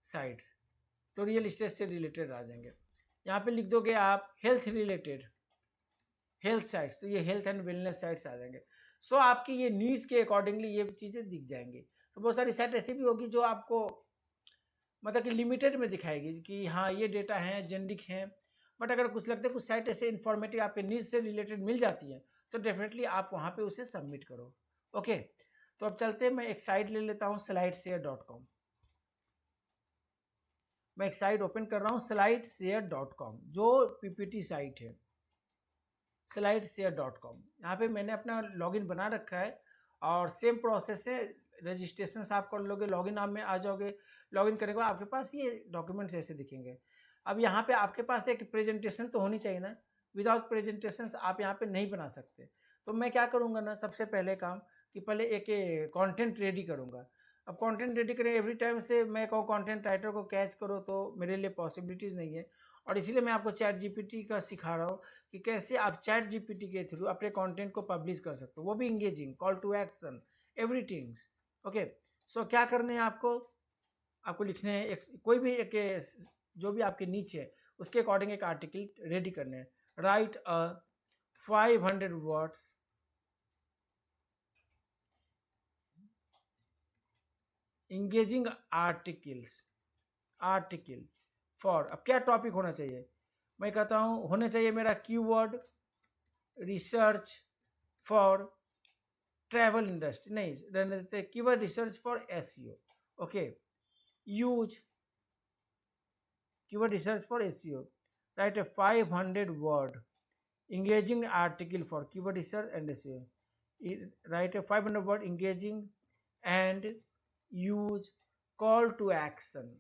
sites, तो रियल इस्टेट से रिलेटेड आ जाएंगे। यहाँ पे लिख दोगे आप हेल्थ रिलेटेड, हेल्थ साइट्स, तो ये हेल्थ एंड वेलनेस साइट्स आ जाएंगे। सो आपकी ये नीड्स के अकॉर्डिंगली ये चीज़ें दिख जाएंगी। तो बहुत सारी साइट ऐसी भी होगी जो आपको मतलब कि लिमिटेड में दिखाएगी कि हाँ ये डेटा हैं, जेनरिक हैं, बट अगर कुछ लगता है कुछ साइट ऐसे इन्फॉर्मेटिव आपके नीड्स से रिलेटेड मिल जाती है तो डेफिनेटली आप वहाँ पे उसे सबमिट करो। ओके, तो अब चलते हैं, मैं एक साइट ले लेता हूँ slideshare.com। मैं एक साइट ओपन कर रहा हूँ slideshare.com, जो पीपीटी साइट है slideshare.com। यहाँ पे मैंने अपना लॉगिन बना रखा है और सेम प्रोसेस है। रजिस्ट्रेशन आप कर लोगे, लॉगिन नाम में आ जाओगे। लॉगिन करने के बाद आपके पास ये डॉक्यूमेंट्स ऐसे दिखेंगे। अब यहाँ पे आपके पास एक प्रेजेंटेशन तो होनी चाहिए ना, विदाउट प्रेजेंटेशन आप यहाँ पे नहीं बना सकते। तो मैं क्या करूँगा ना, सबसे पहले काम कि पहले एक कंटेंट रेडी करूँगा। अब कंटेंट रेडी करें, एवरी टाइम से मैं कहूँ कंटेंट राइटर को कैच करो तो मेरे लिए पॉसिबिलिटीज़ नहीं है, और इसीलिए मैं आपको चैट जीपीटी का सिखा रहा हूँ कि कैसे आप चैट जीपीटी के थ्रू अपने कंटेंट को पब्लिश कर सकते हो, वो भी engaging, call to action, everythings. Okay, so क्या करने हैं आपको लिखने हैं कोई भी एक जो भी आपके नीचे है उसके अकॉर्डिंग एक आर्टिकल रेडी करने हैं। Right 500 words engaging articles, article for, अब क्या टॉपिक होना चाहिए, मैं कहता हूँ होना चाहिए मेरा keyword research for travel industry, नहीं रहने देते, keyword research for SEO. Okay, use keyword research for SEO, right A 500 word engaging article for keyword research and SEO. Write a 500 word engaging and use call to action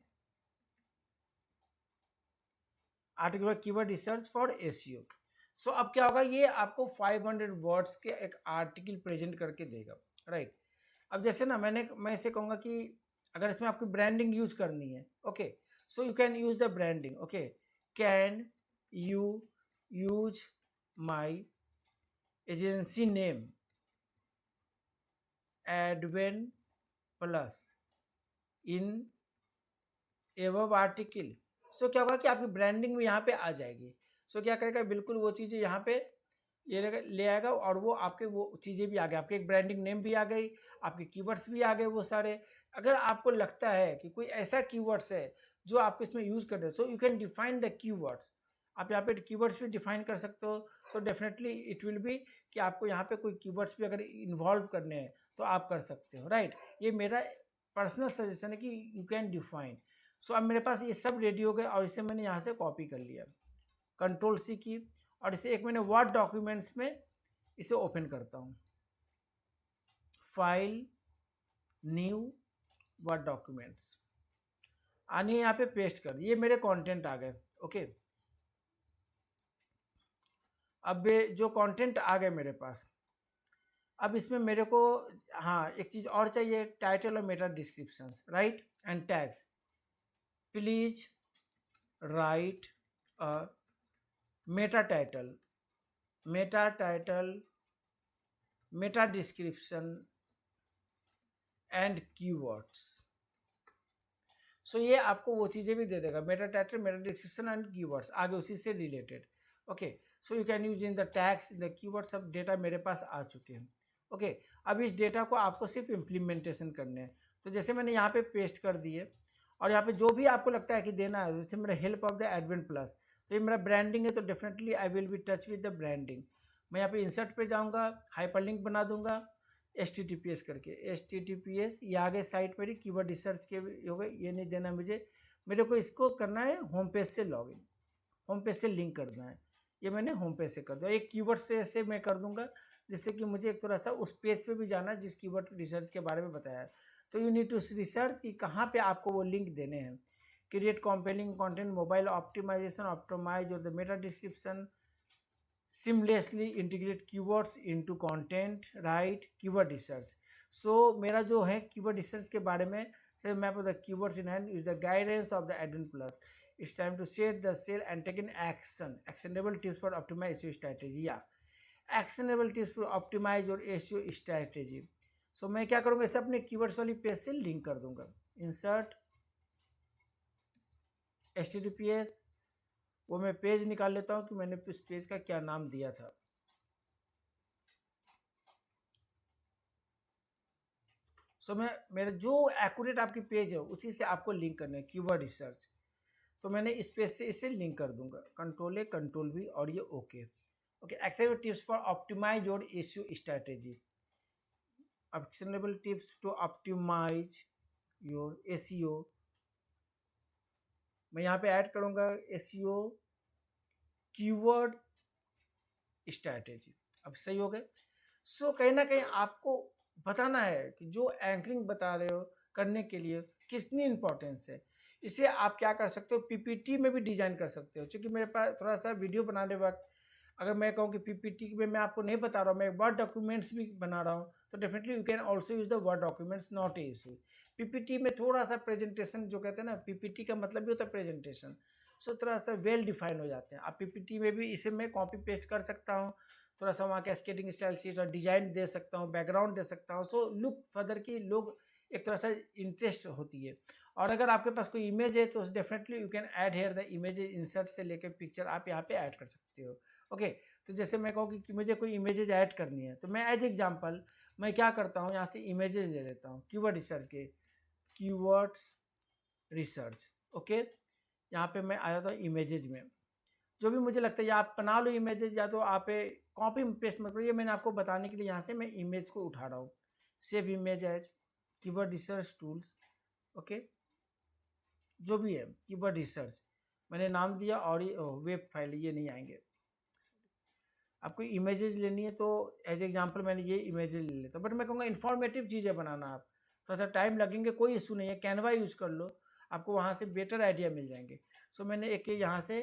article for keyword research for SEO. So अब क्या होगा, ये आपको 500 words के एक article present करके देगा, right. अब जैसे ना मैं इसे कहूँगा कि अगर इसमें आपकी ब्रांडिंग यूज करनी है, okay, so you can use the branding. Okay, can you use my agency name Adwin plus in above article. So क्या होगा कि आपकी ब्रांडिंग भी यहाँ पे आ जाएगी। सो क्या करेगा, बिल्कुल वो चीज़ें यहाँ पे ले आएगा और वो आपके वो चीज़ें भी आ गई, आपके एक ब्रांडिंग नेम भी आ गई, आपके कीवर्ड्स भी आ गए वो सारे। अगर आपको लगता है कि कोई ऐसा कीवर्ड्स है जो आपको इसमें यूज़ कर रहे, सो you can define the keywords. आप यहाँ पे कीवर्ड्स भी डिफाइन कर सकते हो। So definitely it will be कि आपको यहाँ पे कोई कीवर्ड्स भी अगर इन्वॉल्व करने हैं तो आप कर सकते हो, राइट। ये मेरा पर्सनल सजेशन है कि यू कैन डिफाइन। सो अब मेरे पास ये सब रेडी हो गए और इसे मैंने यहाँ से कॉपी कर लिया, कंट्रोल सी की, और इसे एक मैंने वर्ड डॉक्यूमेंट्स में इसे ओपन करता हूँ, फाइल न्यू वर्ड डॉक्यूमेंट्स, आनी यहाँ पे पेस्ट कर, ये मेरे कंटेंट आ गए। ओके, अब जो कंटेंट आ गए मेरे पास, अब इसमें मेरे को हाँ एक चीज़ और चाहिए, टाइटल और meta descriptions, right, and tags. Please write a meta title, meta description and keywords. So ये आपको वो चीज़ें भी दे देगा, meta title, meta description and keywords आगे उसी से related. Okay, so you can use in the tags, in the keyword, सब डेटा मेरे पास आ चुके हैं। ओके, अब इस डेटा को आपको सिर्फ इम्प्लीमेंटेशन करने हैं। तो जैसे मैंने यहाँ पे पेस्ट कर दिए, और यहाँ पे जो भी आपको लगता है कि देना है, जैसे मेरा help of the advent plus, तो ये मेरा ब्रांडिंग है, तो definitely I will be touch with the branding. मैं यहाँ पे इंसर्ट पे जाऊँगा, हाइपरलिंक बना दूंगा HTTPS करके, HTTPS, ये आगे साइट मेरी कीवर्ड रिसर्च के हो गए, ये नहीं देना मुझे, मेरे को इसको करना है होम पेज से लॉगिन, होम पेज से लिंक करना है, ये मैंने होम पेज से कर दिया। एक कीवर्ड से मैं कर दूंगा, जिससे कि मुझे एक थोड़ा सा उस पेज पे भी जाना है जिस कीवर्ड रिसर्च के बारे में बताया है। तो यू नीड टू रिसर्च कि कहाँ पे आपको वो लिंक देने हैं। Create compelling content, mobile optimisation, optimise और the meta description, seamlessly integrate keywords into content, right, keyword research। so मेरा जो है कीवर्ड रिसर्च के बारे में, say map of the keywords in hand is the guidance of the advent plus, it's time to set the sale and take an action, actionable tips for optimize SEO strategy, या actionable tips for optimize your SEO strategy। so मैं क्या करूँगा, इसे अपने keywords वाली page से link कर दूंगा, इंसर्ट HTTPS, वो मैं पेज निकाल लेता हूँ कि मैंने उस पेज का क्या नाम दिया था। सो मैं मेरा जो एक्यूरेट आपकी पेज है उसी से आपको लिंक करना है, कीवर्ड रिसर्च। तो मैंने इस पेज से इसे लिंक कर दूंगा, कंट्रोल A कंट्रोल V, और ये okay. Okay, actionable tips for optimise your SEO strategy, actionable tips to optimise your SEO, मैं यहाँ पे ऐड करूँगा SEO कीवर्ड स्ट्रैटेजी। अब सही हो गए। सो कहीं ना कहीं आपको बताना है कि जो एंकरिंग बता रहे हो करने के लिए कितनी इंपॉर्टेंस है। इसे आप क्या कर सकते हो, PPT में भी डिजाइन कर सकते हो। क्योंकि मेरे पास थोड़ा सा वीडियो बनाने वक्त अगर मैं कहूँ कि PPT में मैं आपको नहीं बता रहा हूँ, मैं वर्ड डॉक्यूमेंट्स भी बना रहा हूँ, तो definitely you can also use the word documents, not a issue. PPT में थोड़ा सा प्रेजेंटेशन, जो कहते हैं ना, PPT का मतलब भी होता है प्रेजेंटेशन, सो थोड़ा सा वेल डिफाइन हो जाते हैं। आप PPT में भी इसे मैं कॉपी पेस्ट कर सकता हूँ, थोड़ा सा वहाँ के स्केटिंग स्टाइल शीट और डिजाइन दे सकता हूँ, बैकग्राउंड दे सकता हूँ। सो लुक फर्दर की लोग एक तरह से इंटरेस्ट होती है। और अगर आपके पास कोई इमेज है तो definitely you can add here the image, insert से लेकर पिक्चर आप यहाँ पे ऐड कर सकते हो। ओके, तो जैसे मैं कहूँ कि मुझे कोई इमेजेज ऐड करनी है, तो मैं एज एग्जाम्पल मैं क्या करता हूँ, यहाँ से इमेजेज ले लेता हूँ कीवर्ड रिसर्च के, कीवर्ड्स रिसर्च। ओके, यहाँ पे मैं आ जाता हूँ इमेजेज में। जो भी मुझे लगता है या आप बना लो इमेजेज या तो आप कॉपी पेस्ट मत करो, ये मैंने आपको बताने के लिए यहाँ से मैं इमेज को उठा रहा हूँ। Save image as keyword research tools. Okay, जो भी है कीवर्ड रिसर्च मैंने नाम दिया, और ये वेब फाइल ये नहीं आएंगे। आपको इमेजेस लेनी है तो एज एग्जांपल मैंने ये इमेजेस ले लेता हूँ, बट मैं कहूँगा इन्फॉर्मेटिव चीज़ें बनाना। आप थोड़ा सा टाइम लगेंगे, कोई इशू नहीं है, कैनवा यूज़ कर लो, आपको वहाँ से बेटर आइडिया मिल जाएंगे। सो मैंने एक यहाँ से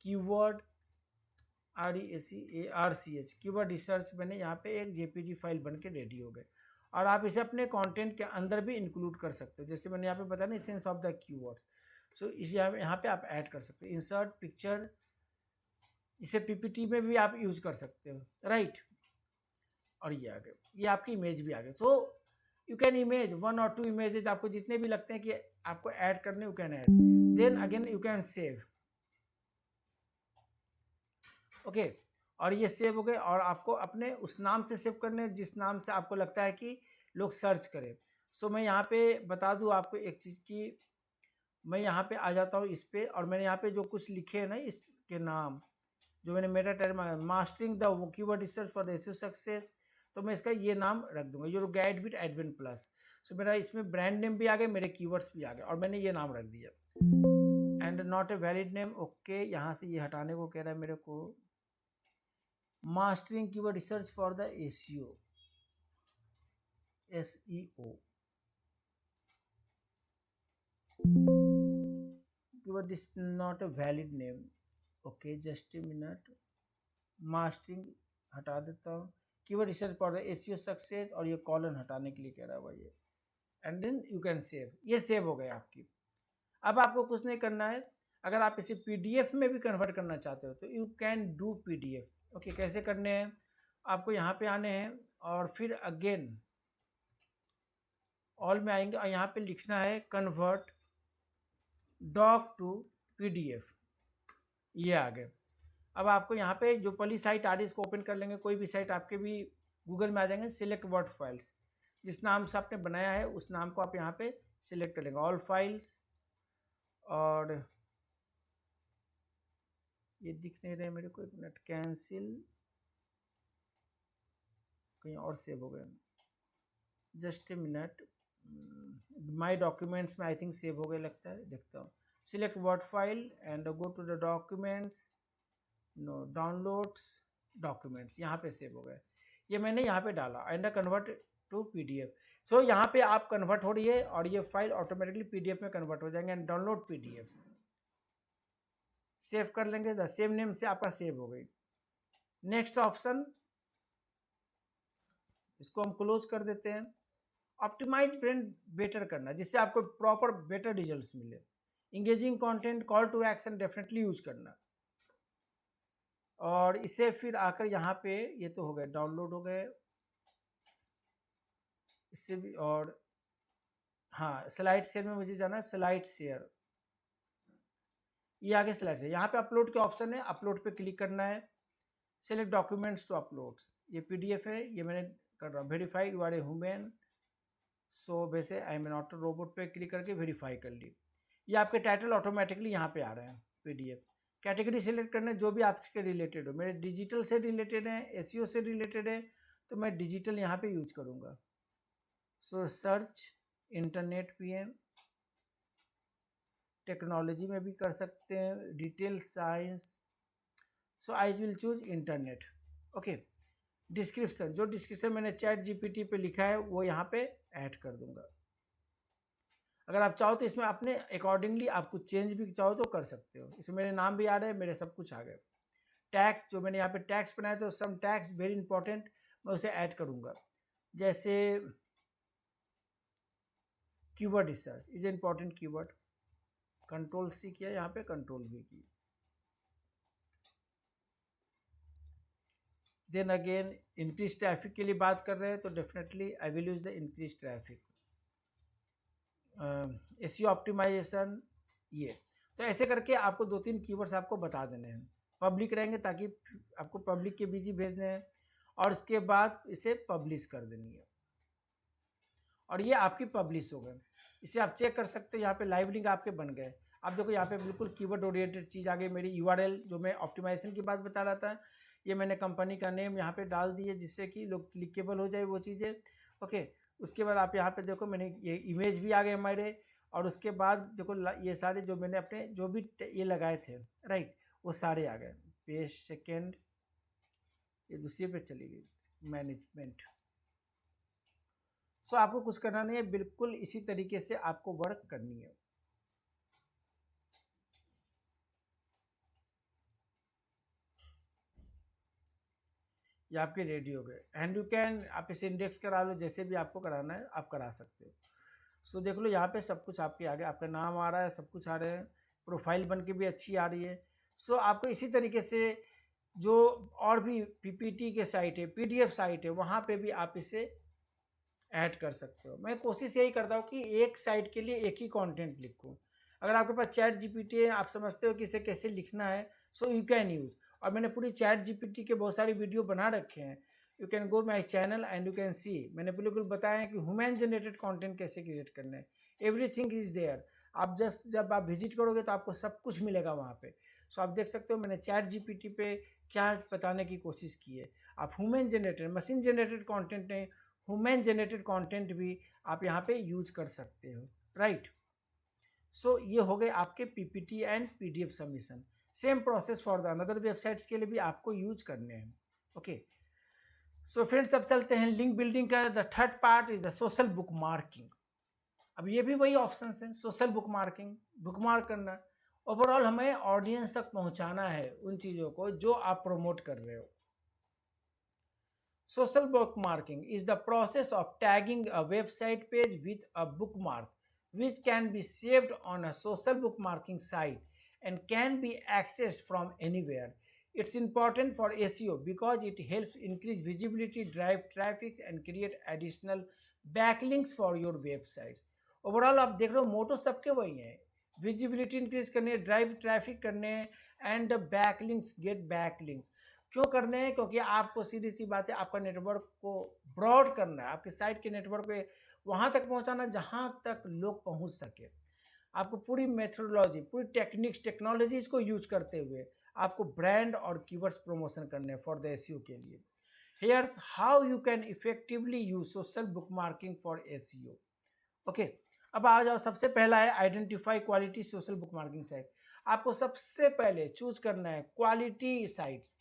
कीवर्ड RESEARCH कीवर्ड रिसर्च मैंने यहाँ पे एक JPG फाइल बन के रेडी हो गए। और आप इसे अपने कंटेंट के अंदर भी इंक्लूड कर सकते हो, जैसे मैंने यहाँ पे बताया ना सेंस ऑफ द कीवर्ड्स। सो इस यहाँ पे आप ऐड कर सकते हो इंसर्ट पिक्चर, इसे PPT में भी आप यूज कर सकते हो, राइट। और ये आ गए, ये आपकी इमेज भी आ गए। सो यू कैन इमेज 1 और 2 इमेजेज, आपको जितने भी लगते हैं कि आपको ऐड करने, you can add, then again you can save. Okay, और ये सेव हो गए, और आपको अपने उस नाम से सेव करने जिस नाम से आपको लगता है कि लोग सर्च करें। सो मैं यहाँ पे बता दूँ आपको एक चीज़ की, मैं यहाँ पे आ जाता हूँ इस पे, और मैंने यहाँ पे जो कुछ लिखे हैं ना इसके नाम, जो मैंने meta term mastering the keyword research for SEO success, तो मैं इसका ये नाम रख दूंगा, your guide with Adwin plus. So मेरा इसमें ब्रांड नेम भी आ गए, मेरे कीवर्ड्स भी आ गए, और मैंने ये नाम रख दिया। And not a valid name, okay, यहाँ से ये हटाने को कह रहा है मेरे को। Mastering keyword research for the SEO keyword is not a valid name, okay just a minute, mastering हटा देता हूँ, keyword research for the SEO success, और ये कॉलन हटाने के लिए कह रहा है भाई ये, and then you can save. ये सेव हो गए आपकी। अब आपको कुछ नहीं करना है, अगर आप इसे PDF में भी कन्वर्ट करना चाहते हो तो you can do PDF। Okay, कैसे करने हैं, आपको यहाँ पे आने हैं, और फिर अगेन ऑल में आएंगे, और यहाँ पे लिखना है कन्वर्ट डॉक टू PDF। ये आ गए। अब आपको यहाँ पे जो पहली साइट आ रही है इसको ओपन कर लेंगे, कोई भी साइट आपके भी गूगल में आ जाएंगे। सिलेक्ट वर्ड फाइल्स, जिस नाम से आपने बनाया है उस नाम को आप यहाँ पे सिलेक्ट कर लेंगे, ऑल फाइल्स। और ये दिख नहीं रहे मेरे को, एक मिनट, कैंसिल, कहीं और सेव हो गए, just a minute, my documents में आई थिंक सेव हो गए लगता है, देखता हूँ। Select Word file and go to the documents, no downloads documents, यहाँ पे सेव हो गए। ये मैंने यहाँ पे डाला एंड कन्वर्ट टू PDF। सो यहाँ पे आप कन्वर्ट हो रही है, और ये फाइल ऑटोमेटिकली PDF में कन्वर्ट हो जाएंगे, एंड डाउनलोड PDF, सेव कर लेंगे, द सेम नेम से आपका सेव हो गई। नेक्स्ट ऑप्शन, इसको हम क्लोज कर देते हैं। ऑप्टिमाइज फ्रेंड बेटर करना, जिससे आपको प्रॉपर बेटर रिजल्ट्स मिले। Engaging content, call to action definitely use करना। और इसे फिर आकर यहाँ पे, ये तो हो गए, डाउनलोड हो गए, इससे भी, और हाँ स्लाइड शेयर में मुझे जाना है, स्लाइड शेयर, ये आगे स्लाइड शेयर, यहाँ पे अपलोड के ऑप्शन है, अपलोड पे क्लिक करना है। सेलेक्ट डॉक्यूमेंट्स टू अपलोड्स, ये PDF है, ये मैंने कर रहा हूँ। Verify you are a human, so वैसे आई एम नॉट रोबोट पे क्लिक करके वेरीफाई कर ली। ये आपके टाइटल ऑटोमेटिकली यहाँ पे आ रहे हैं PDF। कैटेगरी सिलेक्ट करने, जो भी आपके रिलेटेड हो, मेरे डिजिटल से रिलेटेड है, SEO से रिलेटेड है, तो मैं डिजिटल यहाँ पे यूज करूँगा। सो सर्च इंटरनेट PM, टेक्नोलॉजी में भी कर सकते हैं, detail science, so I will choose internet. Okay, description, जो डिस्क्रिप्शन मैंने ChatGPT पे लिखा है वो यहाँ पे ऐड कर दूंगा। अगर आप चाहो तो इसमें अपने अकॉर्डिंगली आप कुछ चेंज भी चाहो तो कर सकते हो। इसमें मेरे नाम भी आ रहे हैं, मेरे सब कुछ आ गए। टैक्स, जो मैंने यहाँ पे टैक्स बनाया था, सम टैक्स वेरी इंपॉर्टेंट, मैं उसे ऐड करूँगा। जैसे keyword research is important keyword, Ctrl+C किया, यहाँ पे Ctrl+V की। देन अगेन इंक्रीज ट्रैफिक के लिए बात कर रहे हैं तो definitely I will use the increase traffic. SEO optimization, ये तो ऐसे करके आपको 2-3 कीवर्ड्स आपको बता देने हैं, पब्लिक रहेंगे ताकि आपको पब्लिक के बीच ही भेजने हैं, और इसके बाद इसे पब्लिश कर देनी है। और ये आपकी पब्लिश हो गए। इसे आप चेक कर सकते हो, यहाँ पे लाइव लिंक आपके बन गए। आप देखो यहाँ पे बिल्कुल कीवर्ड ओरिएंटेड चीज़ आ गई। मेरी यूआरएल जो मैं ऑप्टिमाइजेशन की बात बता रहा था, ये मैंने कंपनी का नेम यहाँ पे डाल दिए जिससे कि लोग क्लिकेबल हो जाए वो चीज़ें। ओके, उसके बाद आप यहाँ पे देखो मैंने ये इमेज भी आ गए हमारे, और उसके बाद देखो ये सारे जो मैंने अपने जो भी ये लगाए थे, राइट, वो सारे आ गए। पेज सेकेंड, ये दूसरी पे चली गई, मैनेजमेंट। सो आपको कुछ करना नहीं है, बिल्कुल इसी तरीके से आपको वर्क करनी है। ये आपके रेडी हो गए एंड यू कैन, आप इसे इंडेक्स करा लो, जैसे भी आपको कराना है आप करा सकते हो। सो देख लो यहाँ पे सब कुछ आपके आगे, आपका नाम आ रहा है, सब कुछ आ रहे हैं, प्रोफाइल बन के भी अच्छी आ रही है। सो आपको इसी तरीके से जो और भी पीपीटी के साइट है, पीडीएफ साइट है, वहाँ पे भी आप इसे ऐड कर सकते हो। मैं कोशिश यही करता हूँ कि एक साइट के लिए एक ही कंटेंट लिखूँ। अगर आपके पास चैट जीपीटी है, आप समझते हो कि इसे कैसे लिखना है, सो यू कैन यूज़। और मैंने पूरी चैट जीपीटी के बहुत सारे वीडियो बना रखे हैं। You can go my channel and you can see, मैंने बिल्कुल बताया है कि ह्यूमन जनरेटेड कंटेंट कैसे क्रिएट करना है। Everything is there. आप जस्ट जब आप विजिट करोगे तो आपको सब कुछ मिलेगा वहाँ पे। सो आप देख सकते हो मैंने चैट जीपीटी पे क्या बताने की कोशिश की है। आप human generated, machine generated content नहीं, ह्यूमन जनरेटेड कंटेंट भी आप यहाँ पे यूज कर सकते हो, राइट। सो ये हो गए आपके PPT and PDF submission. Same process for the another websites के लिए भी आपको यूज करने हैं। ओके, सो फ्रेंड्स अब चलते हैं लिंक बिल्डिंग का। The third part is the social book marking. अब ये भी वही ऑप्शन है, social book marking, book mark करना। ओवरऑल हमें ऑडियंस तक पहुंचाना है उन चीज़ों को जो आप प्रमोट कर रहे हो। Social bookmarking is the process of tagging a website page with a bookmark, which can be saved on a social bookmarking site and can be accessed from anywhere. It's important for SEO because it helps increase visibility, drive traffic, and create additional backlinks for your websites. Overall आप देख रहे हो मोटो सबके वही है, visibility increase करने, drive traffic करने, and backlinks, gate backlinks. क्यों करने हैं? क्योंकि आपको सीधी सी बात है, आपका नेटवर्क को ब्रॉड करना है, आपके साइट के नेटवर्क पे वहाँ तक पहुँचाना जहाँ तक लोग पहुँच सके। आपको पूरी मेथोडोलॉजी, पूरी टेक्निक्स, टेक्नोलॉजीज को यूज करते हुए आपको ब्रांड और कीवर्ड्स प्रमोशन करने हैं फॉर द एसईओ के लिए। Here's how you can effectively use social bookmarking for SEO. Okay, अब आ जाओ, सबसे पहला है identify quality social bookmarking site. आपको सबसे पहले चूज करना है क्वालिटी साइट्स।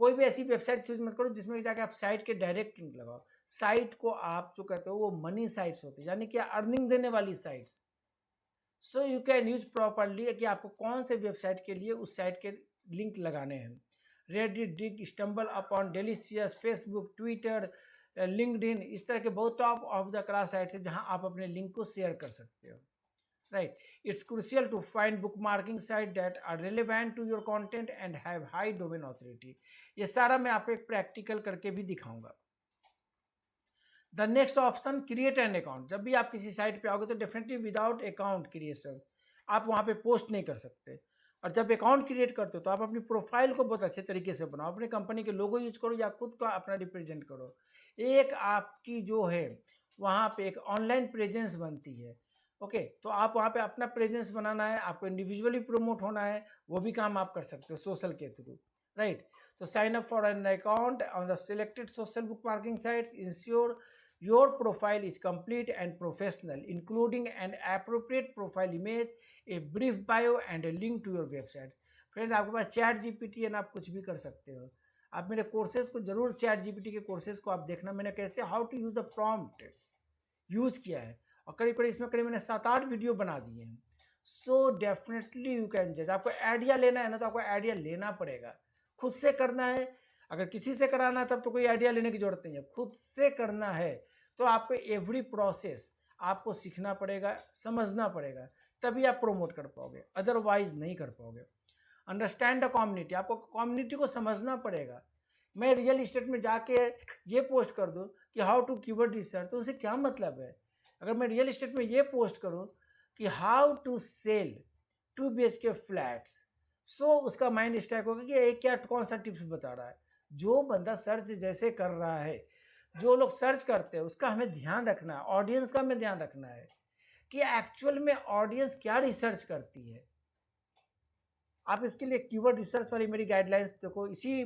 कोई भी ऐसी वेबसाइट चूज मत करो जिसमें जाके आप साइट के डायरेक्ट लिंक लगाओ। साइट को आप जो कहते हो वो मनी साइट्स होती है, यानी कि अर्निंग देने वाली sites. So you can use properly कि आपको कौन से वेबसाइट के लिए उस साइट के लिंक लगाने हैं। Reddit, Digg, StumbleUpon, Delicious, Facebook, Twitter, LinkedIn, इस तरह के बहुत top of the class sites है जहां आप अपने लिंक को शेयर कर सकते हो, right. It's crucial to find bookmarking sites that are relevant to your content and have high domain authority. ये सारा मैं आपको एक प्रैक्टिकल करके भी दिखाऊंगा। The next option, create an account. जब भी आप किसी साइट पे आओगे तो डेफिनेटली विदाउट अकाउंट क्रिएशन आप वहाँ पे पोस्ट नहीं कर सकते। और जब अकाउंट क्रिएट करते हो तो आप अपनी प्रोफाइल को बहुत अच्छे तरीके से बनाओ, अपनी कंपनी के लोगो यूज करो या खुद का अपना रिप्रेजेंट करो। एक आपकी जो है वहाँ पे एक ऑनलाइन प्रेजेंस बनती है। ओके, तो आप वहाँ पे अपना प्रेजेंस बनाना है, आपको इंडिविजुअली प्रमोट होना है, वो भी काम आप कर सकते हो सोशल के थ्रू, राइट। तो sign up for an account on the selected social bookmarking sites, ensure your profile is complete and professional, including an appropriate profile image, a brief bio and a link to your website. Friends, आपके पास chat GPT है ना, आप कुछ भी कर सकते हो। आप मेरे कोर्सेज को जरूर, चैट जीपीटी के कोर्सेज को आप देखना, मैंने कैसे how to use the prompt use किया है, और करीब इसमें मैंने 7-8 वीडियो बना दिए हैं। सो डेफिनेटली यू कैन जज। आपको आइडिया लेना है ना, तो आपको आइडिया लेना पड़ेगा, खुद से करना है। अगर किसी से कराना है तब तो कोई आइडिया लेने की जरूरत नहीं है, खुद से करना है तो आपको एवरी प्रोसेस आपको सीखना पड़ेगा, समझना पड़ेगा, तभी आप प्रमोट कर पाओगे, अदरवाइज नहीं कर पाओगे। अंडरस्टैंड द कम्युनिटी, आपको कम्युनिटी को समझना पड़ेगा। मैं रियल इस्टेट में जाके ये पोस्ट कर दूँ कि हाउ टू कीवर्ड रिसर्च, तो उसे क्या मतलब है? अगर मैं रियल इस्टेट में ये पोस्ट करूँ कि how to sell 2 BHK flats, so उसका माइंड स्ट्राइक होगा कि ये क्या, कौन सा टिप्स बता रहा है। जो बंदा सर्च जैसे कर रहा है जो लोग सर्च करते हैं उसका हमें ध्यान रखना है, ऑडियंस का हमें ध्यान रखना है कि एक्चुअल में ऑडियंस क्या रिसर्च करती है। आप इसके लिए कीवर्ड रिसर्च वाली मेरी गाइडलाइंस देखो, इसी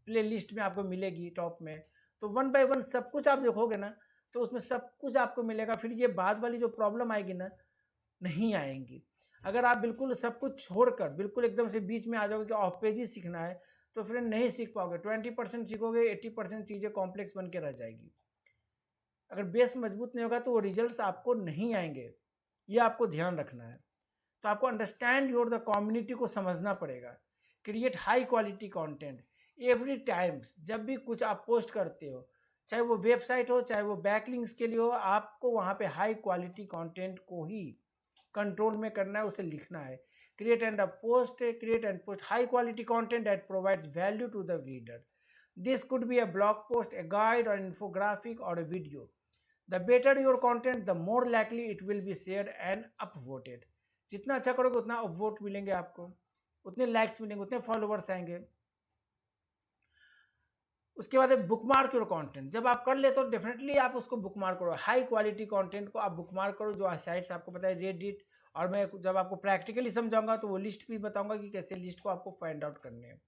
प्ले लिस्ट में आपको मिलेगी टॉप में। तो वन बाय वन सब कुछ आप देखोगे ना तो उसमें सब कुछ आपको मिलेगा। फिर ये बाद वाली जो प्रॉब्लम आएगी ना, नहीं आएंगी। अगर आप बिल्कुल सब कुछ छोड़कर बिल्कुल एकदम से बीच में आ जाओगे कि ऑफ पेज ही सीखना है, तो फिर नहीं सीख पाओगे। 20% सीखोगे, 80% चीज़ें कॉम्प्लेक्स बन के रह जाएगी। अगर बेस मजबूत नहीं होगा तो वो रिजल्ट्स आपको नहीं आएंगे, ये आपको ध्यान रखना है। तो आपको अंडरस्टैंड योर द कम्युनिटी को समझना पड़ेगा। Create high quality content every times. जब भी कुछ आप पोस्ट करते हो, चाहे वो वेबसाइट हो चाहे वो बैकलिंक्स के लिए हो, आपको वहाँ पे हाई क्वालिटी कंटेंट को ही कंट्रोल में करना है, उसे लिखना है। Create and post high quality content that provides value to the reader. This could be a blog post, a guide और इन्फोग्राफिक और a video. The better your content, the more likely it will be shared and upvoted. जितना अच्छा करोगे उतना upvote मिलेंगे आपको, उतने likes मिलेंगे, उतने फॉलोवर्स आएंगे। उसके बाद बुकमार्क योर कंटेंट। जब आप कर ले तो डेफिनेटली आप उसको बुकमार्क करो। हाई क्वालिटी कंटेंट को आप बुकमार्क करो। जो साइट्स आपको पता है, रेडिट, और मैं जब आपको प्रैक्टिकली समझाऊंगा तो वो लिस्ट भी बताऊंगा कि कैसे लिस्ट को आपको फाइंड आउट करने हैं।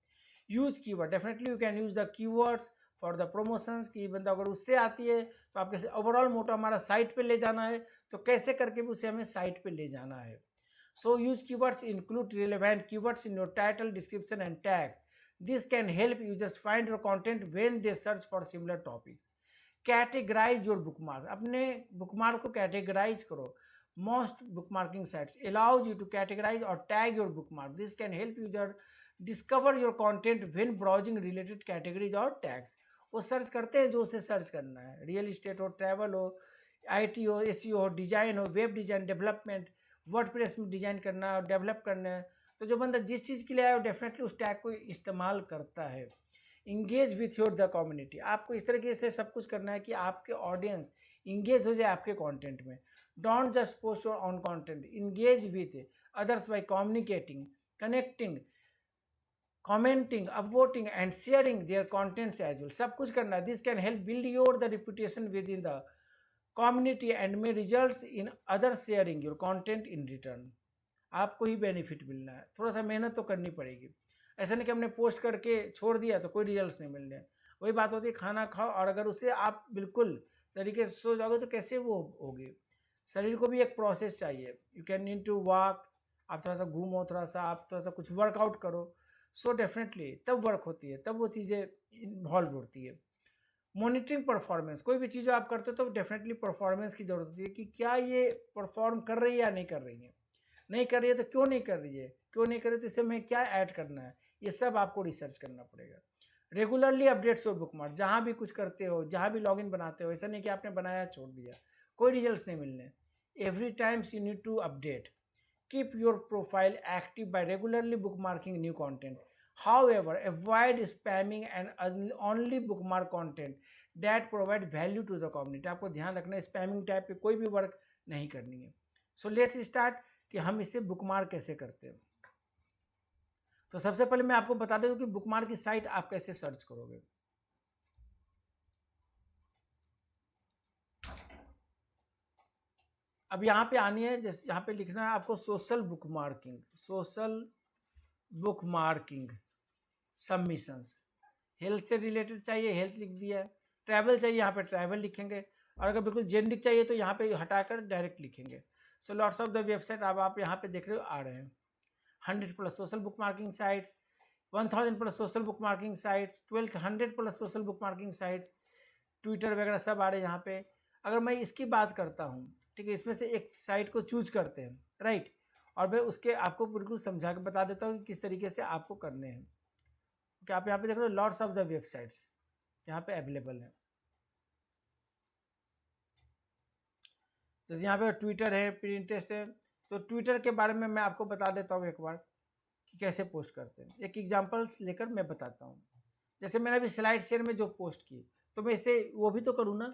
Use keyword, definitely you can use the keywords for the promotions. की बंदा अगर उससे आती है तो आप कैसे ओवरऑल मोटा हमारा साइट पे ले जाना है, तो कैसे करके भी उसे हमें साइट पे ले जाना है। So use keywords, include relevant keywords in your title, description and tags. This can help users find your content when they search for similar topics. Categorize your bookmark. अपने bookmark को categorize करो. Most bookmarking sites allows you to categorize or tag your bookmark. This can help user discover your content when browsing related categories or tags. वो search करते हैं जो उसे search करना है। रियल इस्टेट हो, ट्रैवल हो, IT हो, SEO हो, डिजाइन हो, वेब डिजाइन, डेवलपमेंट, वर्डप्रेस में डिजाइन करना और डेवलप करना है। तो जो बंदा जिस चीज़ के लिए आया वो डेफिनेटली उस टैग को इस्तेमाल करता है। Engage with your the community. आपको इस तरीके से सब कुछ करना है कि आपके ऑडियंस इंगेज हो जाए आपके कंटेंट में। Don't just post your own content, engage with others by communicating, connecting, commenting, upvoting and sharing their contents as well. सब कुछ करना है। This can help build your the reputation within the community and may results in other sharing your content in return. आपको ही benefit मिलना है। थोड़ा सा मेहनत तो करनी पड़ेगी। ऐसा नहीं कि हमने पोस्ट करके छोड़ दिया तो कोई रिजल्ट्स नहीं मिलने। वही बात होती है, खाना खाओ और अगर उसे आप बिल्कुल तरीके से सो जाओगे तो कैसे वो होगी। शरीर को भी एक प्रोसेस चाहिए। You can need to walk, आप थोड़ा सा घूमो, थोड़ा सा आप थोड़ा सा कुछ वर्कआउट करो। सो डेफिनेटली तब वर्क होती है, तब वो चीज़ें इन्वॉल्व होती है। मॉनिटरिंग परफॉर्मेंस, कोई भी चीज़ आप करते हो तो डेफिनेटली परफॉर्मेंस की जरूरत होती है कि क्या ये परफॉर्म कर रही है या नहीं कर रही है। नहीं कर रही है तो क्यों नहीं कर रही है, क्यों नहीं कर रही है तो इसे हमें क्या ऐड करना है, ये सब आपको रिसर्च करना पड़ेगा। Regularly updates your bookmark. जहाँ भी कुछ करते हो, जहाँ भी लॉगिन बनाते हो, ऐसा नहीं कि आपने बनाया छोड़ दिया, कोई रिजल्ट्स नहीं मिलने। Every times you need to update. Keep your profile active by regularly bookmarking new content. However, avoid spamming and only bookmark content that provide value to the community. आपको ध्यान रखना है, स्पैमिंग टाइप पे कोई भी work नहीं करनी है। सो लेट्स स्टार्ट कि हम इसे बुकमार्क कैसे करते हैं। तो सबसे पहले मैं आपको बता देता हूँ कि बुकमार्क की साइट आप कैसे सर्च करोगे। अब यहाँ पे आनी है, जैसे यहाँ पे लिखना है आपको social bookmarking, social bookmarking submissions. Health से रिलेटेड चाहिए, हेल्थ लिख दिया है। ट्रैवल चाहिए, यहाँ पे ट्रैवल लिखेंगे। और अगर बिल्कुल जेनरिक चाहिए तो यहाँ पे हटाकर डायरेक्ट लिखेंगे। So lots of the website अब आप यहाँ पे देख रहे हो आ रहे हैं। 100+ social bookmarking sites, 1000+ social bookmarking sites, 1200+ social bookmarking sites, Twitter वगैरह सब आ रहे हैं यहाँ पे। अगर मैं इसकी बात करता हूँ, ठीक है, इसमें से एक साइट को चूज करते हैं, राइट, और मैं उसके आपको बिल्कुल समझा के बता देता हूँ कि किस तरीके से आपको करने हैं। कि आप यहाँ पे देख रहे हो लॉट्स ऑफ द वेबसाइट्स यहाँ पे अवेलेबल है। जैसे यहाँ पे ट्विटर है, पिंटरेस्ट है। तो ट्विटर के बारे में मैं आपको बता देता हूँ एक बार कि कैसे पोस्ट करते हैं। एक एग्जांपल्स लेकर मैं बताता हूँ। जैसे मैंने अभी स्लाइड शेयर में जो पोस्ट की, तो मैं इसे वो भी तो करूँ ना,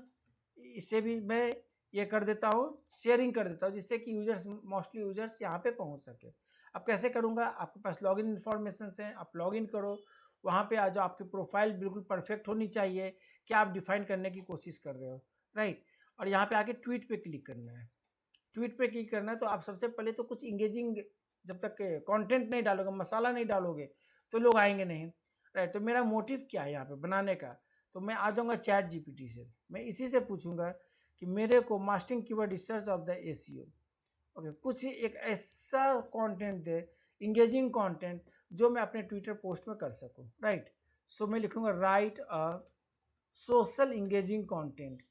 इससे भी मैं ये कर देता हूँ, शेयरिंग कर देता हूँ, जिससे कि यूजर्स, मोस्टली यूजर्स यहाँ पे पहुँच सके। अब कैसे करूँगा, आपके पास लॉगिन इन्फॉर्मेशन है, आप लॉगिन करो, वहाँ पे आ जाओ, आपकी प्रोफाइल बिल्कुल परफेक्ट होनी चाहिए कि आप डिफाइन करने की कोशिश कर रहे हो, राइट। और यहाँ पे आके ट्वीट पे क्लिक करना है। ट्वीट पे क्लिक करना है तो आप सबसे पहले तो कुछ इंगेजिंग, जब तक कंटेंट नहीं डालोगे, मसाला नहीं डालोगे, तो लोग आएंगे नहीं, राइट। तो मेरा मोटिव क्या है यहाँ पे बनाने का, तो मैं आ जाऊँगा चैट जीपीटी से, मैं इसी से पूछूंगा कि मेरे को mastering keyword research of the SEO, okay, कुछ एक ऐसा कंटेंट दे, इंगेजिंग कंटेंट, जो मैं अपने ट्विटर पोस्ट में कर सकूं, राइट। सो मैं लिखूंगा right a social engaging content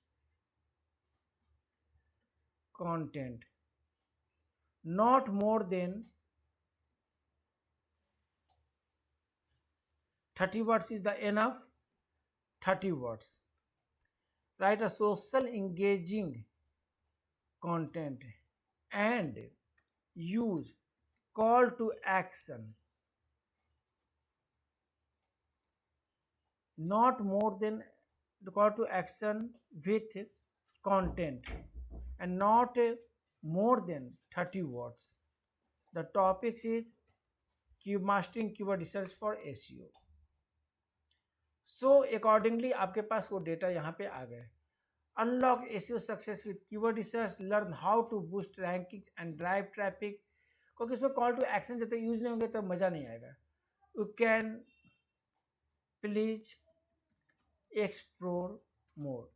not more than 30 words is the enough. 30 words. Write a social engaging content and use call to action not more than the call to action with content and not more than 30 words. The topic is mastering keyword research for SEO. So accordingly आपके पास वो data यहाँ पे आ गए। Unlock SEO success with keyword research, learn how to boost ranking and drive traffic, क्योंकि इसमें call to action जब तक यूज नहीं होंगे तब मज़ा नहीं आएगा। You can please explore more.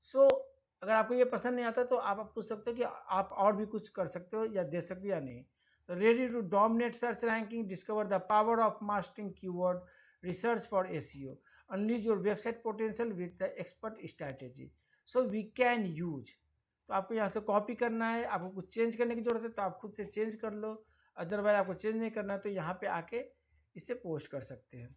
So अगर आपको ये पसंद नहीं आता तो आप पूछ सकते हो कि आप और भी कुछ कर सकते हो या दे सकते हो या नहीं। तो ready to dominate search ranking, discover the power of mastering keyword research for SEO, unleash your website potential with the expert strategy, so we can use। तो आपको यहाँ से कॉपी करना है, आपको कुछ चेंज करने की जरूरत है तो आप खुद से चेंज कर लो, अदरवाइज आपको चेंज नहीं करना है तो यहाँ पे आके इसे पोस्ट कर सकते हैं।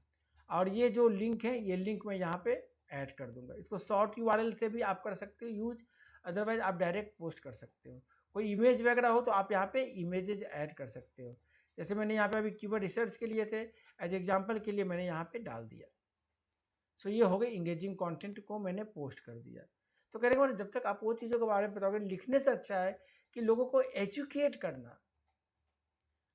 और ये जो लिंक है, ये लिंक मैं यहाँ पे ऐड कर दूंगा। इसको शॉर्ट यूआरएल से भी आप कर सकते हो यूज, अदरवाइज आप डायरेक्ट पोस्ट कर सकते हो। कोई इमेज वगैरह हो तो आप यहाँ पे इमेजेज ऐड कर सकते हो, जैसे मैंने यहाँ पे अभी कीवर्ड रिसर्च के लिए थे, एज एग्जांपल के लिए मैंने यहाँ पे डाल दिया। सो ये हो गई इंगेजिंग कंटेंट को मैंने पोस्ट कर दिया। तो कह रहे जब तक आप वो चीज़ों के बारे में बताओगे, लिखने से अच्छा है कि लोगों को एजुकेट करना।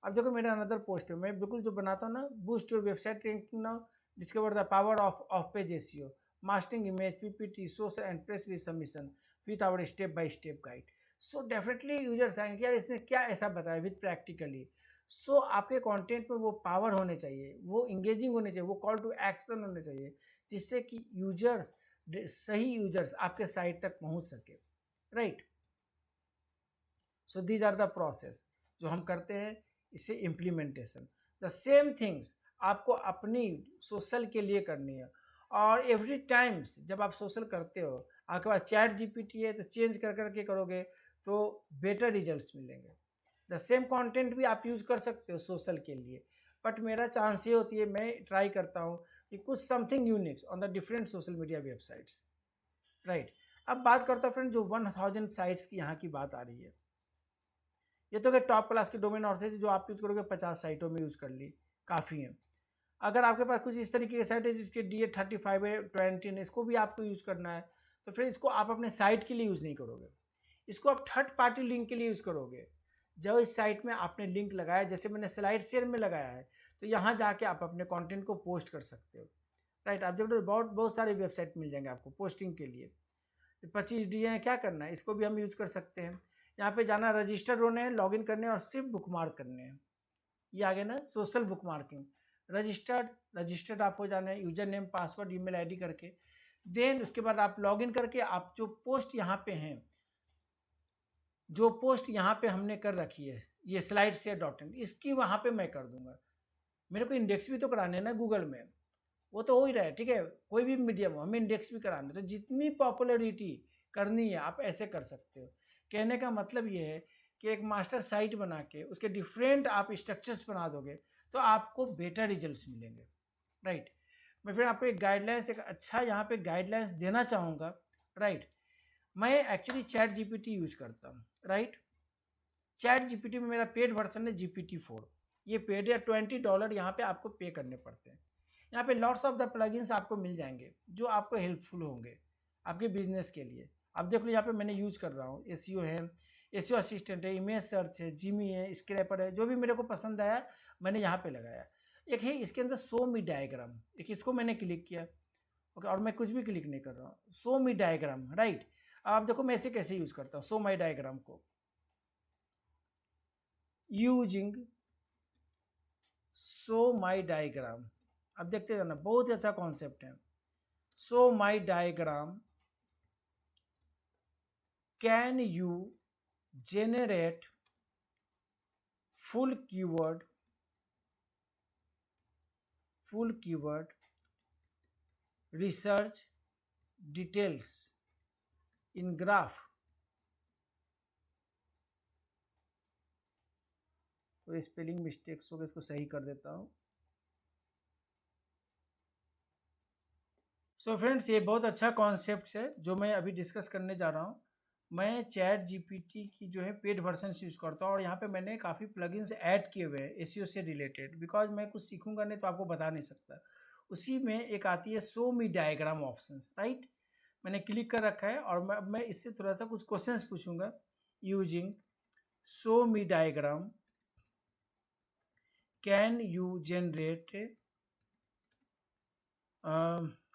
अब देखो मेरा अनदर पोस्ट है, मैं बिल्कुल जो बनाता हूँ ना, boost your website ranking now, discover the power of page SEO, mastering image, PPT, social and press submission with our step by step guide. So definitely users आएंगे यार इसने क्या ऐसा बताया विथ प्रैक्टिकली। सो आपके कंटेंट में वो पावर होने चाहिए, वो इंगेजिंग होने चाहिए, वो कॉल टू एक्शन होने चाहिए, जिससे कि यूजर्स, सही यूजर्स आपके साइट तक पहुंच सके, right. So these are the process जो हम करते हैं, इसे इम्प्लीमेंटेशन। द सेम थिंग्स आपको अपनी सोशल के लिए करनी है। और एवरी टाइम्स जब आप सोशल करते हो, आपके पास चैट जीपीटी है तो चेंज कर करके करोगे तो बेटर रिजल्ट्स मिलेंगे। द सेम कंटेंट भी आप यूज़ कर सकते हो सोशल के लिए, बट मेरा चांस ये होती है, मैं ट्राई करता हूँ कि कुछ something unique on the different social media websites, right. अब बात करता हूँ फ्रेंड, जो 1000 साइट्स की यहाँ की बात आ रही है, ये तो टॉप क्लास के डोमेन ऑथोरिटी जो आप यूज़ करोगे 50 साइटों में यूज़ कर ली, काफ़ी है। अगर आपके पास कुछ इस तरीके की साइट है जिसके DA35 है, 20 है, इसको भी आपको यूज़ करना है, तो फिर इसको आप अपने साइट के लिए यूज़ नहीं करोगे, इसको आप थर्ड पार्टी लिंक के लिए यूज़ करोगे। जो इस साइट में आपने लिंक लगाया, जैसे मैंने स्लाइड शेयर में लगाया है, तो यहाँ जाके आप अपने कंटेंट को पोस्ट कर सकते हो, राइट। आप जब बहुत सारे वेबसाइट मिल जाएंगे आपको पोस्टिंग के लिए। 25 डी हैं, क्या करना है, इसको भी हम यूज़ कर सकते हैं। यहाँ पे जाना, रजिस्टर होने हैं, लॉगिन करने हैं और सिर्फ बुकमार्क करने हैं। ये आगे ना सोशल बुकमार्किंग, रजिस्टर्ड आपको जाना है, user name, password, email ID करके। देन उसके बाद आप लॉगिन करके आप जो पोस्ट यहाँ पे हैं, जो पोस्ट यहाँ पे हमने कर रखी है, ये slideshare.in, इसकी वहाँ पे मैं कर दूंगा। मेरे को इंडेक्स भी तो कराने हैं ना गूगल में, वो तो हो ही रहा है, ठीक है, कोई भी मीडियम हो, हमें इंडेक्स भी कराना है। तो जितनी पॉपुलरिटी करनी है आप ऐसे कर सकते हो। कहने का मतलब ये है कि एक मास्टर साइट बना के उसके डिफरेंट आप स्ट्रक्चर्स बना दोगे तो आपको बेटर रिजल्ट्स मिलेंगे, राइट। मैं फिर आपको एक गाइडलाइंस, एक अच्छा यहाँ पे गाइडलाइंस देना चाहूँगा, राइट। मैं एक्चुअली चैट जीपीटी यूज करता हूँ, राइट। चैट जीपीटी में मेरा पेड वर्जन है GPT-4, ये पेड है, $20 यहाँ पे आपको पे करने पड़ते हैं। यहाँ पे लॉट्स ऑफ द प्लगइन्स आपको मिल जाएंगे जो आपको हेल्पफुल होंगे आपके बिजनेस के लिए। अब देख लो यहाँ पे मैंने यूज़ कर रहा हूँ, एसईओ है, एसईओ असिस्टेंट है, इमेज सर्च है, जिमी है, स्क्रैपर है, जो भी मेरे को पसंद आया मैंने यहाँ पे लगाया। एक है इसके अंदर शो मी डायग्राम, एक इसको मैंने क्लिक किया, ओके, और मैं कुछ भी क्लिक नहीं कर रहा हूँ, शो मी डायग्राम, राइट। आप देखो मैं इसे कैसे यूज करता हूँ, शो माई डायग्राम को, यूजिंग शो माई डायग्राम। अब देखते जाना, बहुत ही अच्छा कॉन्सेप्ट है। Show my diagram can you generate full keyword research details in graph। तो स्पेलिंग मिस्टेक्स हो गए, इसको सही कर देता हूँ। सो फ्रेंड्स, ये बहुत अच्छा कॉन्सेप्ट है जो मैं अभी डिस्कस करने जा रहा हूँ। मैं चैट जीपीटी की जो है पेड वर्जन यूज़ करता हूँ, और यहाँ पे मैंने काफ़ी प्लगइन्स ऐड किए हुए हैं एसईओ से रिलेटेड, बिकॉज मैं कुछ सीखूंगा नहीं तो आपको बता नहीं सकता। उसी में एक आती है शो मी डायग्राम ऑप्शंस, राइट। मैंने क्लिक कर रखा है, और मैं इससे थोड़ा सा कुछ क्वेश्चंस पूछूंगा। Using show me diagram can you generate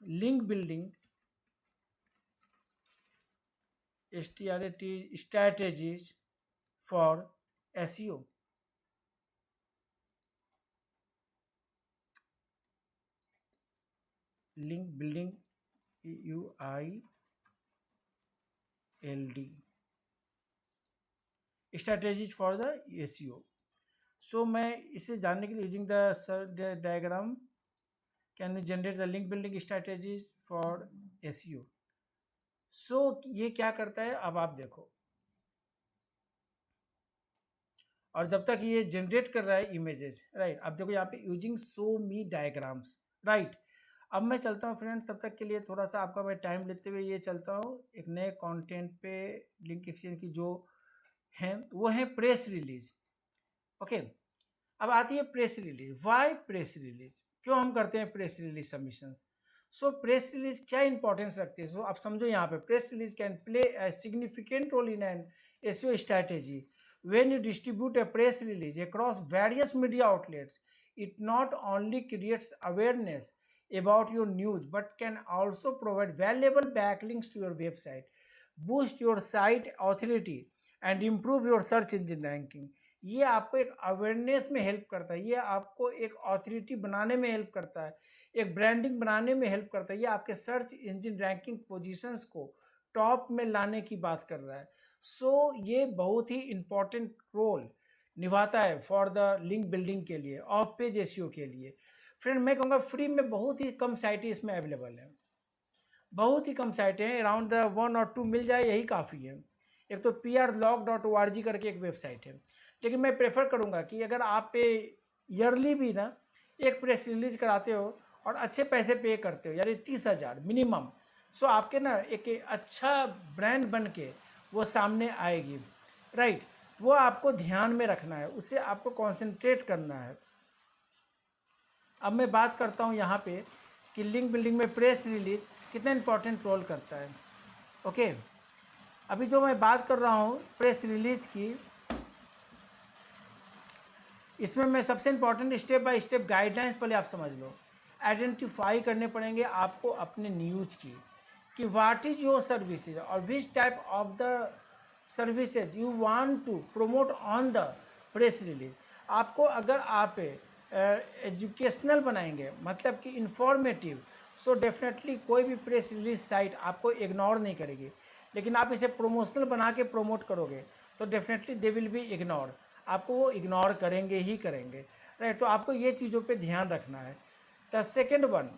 link building strategies for SEO। Link building UILD strategies for the SEO। सो मैं इसे जानने के लिए using the diagram can generate the link building strategies for SEO। सो ये क्या करता है, अब आप देखो, और जब तक ये जनरेट कर रहा है इमेजेस, राइट, अब देखो यहाँ पे यूजिंग शो मी डायग्राम्स, राइट। अब मैं चलता हूँ फ्रेंड्स, तब तक के लिए थोड़ा सा आपका मैं टाइम लेते हुए ये चलता हूँ एक नए कंटेंट पे। लिंक एक्सचेंज की जो है वो है प्रेस रिलीज, ओके। अब आती है press release. Why press release, क्यों हम करते हैं press release submissions? So press release क्या इंपॉर्टेंस रखती है? सो आप समझो, यहाँ पे press release can play a significant role in an SEO strategy. when you distribute a press release across various media outlets, it not only creates awareness about your news but can also provide valuable backlinks to your website, boost your site authority and improve your search engine ranking। ये आपको एक awareness में help करता है, ये आपको एक authority बनाने में हेल्प करता है, एक ब्रांडिंग बनाने में हेल्प करता है, ये आपके सर्च इंजन रैंकिंग पोजीशंस को टॉप में लाने की बात कर रहा है। सो ये बहुत ही इम्पॉर्टेंट रोल निभाता है फॉर द लिंक बिल्डिंग के लिए, ऑफ पेज एसईओ के लिए। फ्रेंड, मैं कहूँगा फ्री में बहुत ही कम साइटें इसमें अवेलेबल हैं, बहुत ही कम साइटें हैं, अराउंड द 1 और 2 मिल जाए यही काफ़ी है। एक तो prlog.org करके एक वेबसाइट है, लेकिन मैं प्रेफर करूँगा कि अगर आप पे ईयरली भी ना एक प्रेस रिलीज कराते हो और अच्छे पैसे पे करते हो, यानी 30,000 मिनिमम, सो आपके ना एक अच्छा ब्रांड बन के वो सामने आएगी, राइट। वो आपको ध्यान में रखना है, उससे आपको कॉन्सेंट्रेट करना है। अब मैं बात करता हूँ यहाँ पे कि लिंक बिल्डिंग में प्रेस रिलीज कितना इंपॉर्टेंट रोल करता है, ओके। अभी जो मैं बात कर रहा हूँ प्रेस रिलीज की, इसमें मैं सबसे important step by step guidelines पहले आप समझ लो। आइडेंटिफाई करने पड़ेंगे आपको अपने न्यूज़ की, कि व्हाट इज योर सर्विसेज और which type of the services you want to promote on the press release. आपको अगर आप एजुकेशनल बनाएंगे, मतलब कि इंफॉर्मेटिव, सो डेफिनेटली कोई भी प्रेस रिलीज साइट आपको इग्नोर नहीं करेगी। लेकिन आप इसे प्रोमोशनल बना के प्रमोट करोगे तो definitely they will be ignore, आपको वो इग्नोर करेंगे ही करेंगे, राइट। तो आपको ये चीज़ों पे ध्यान रखना है। The second one,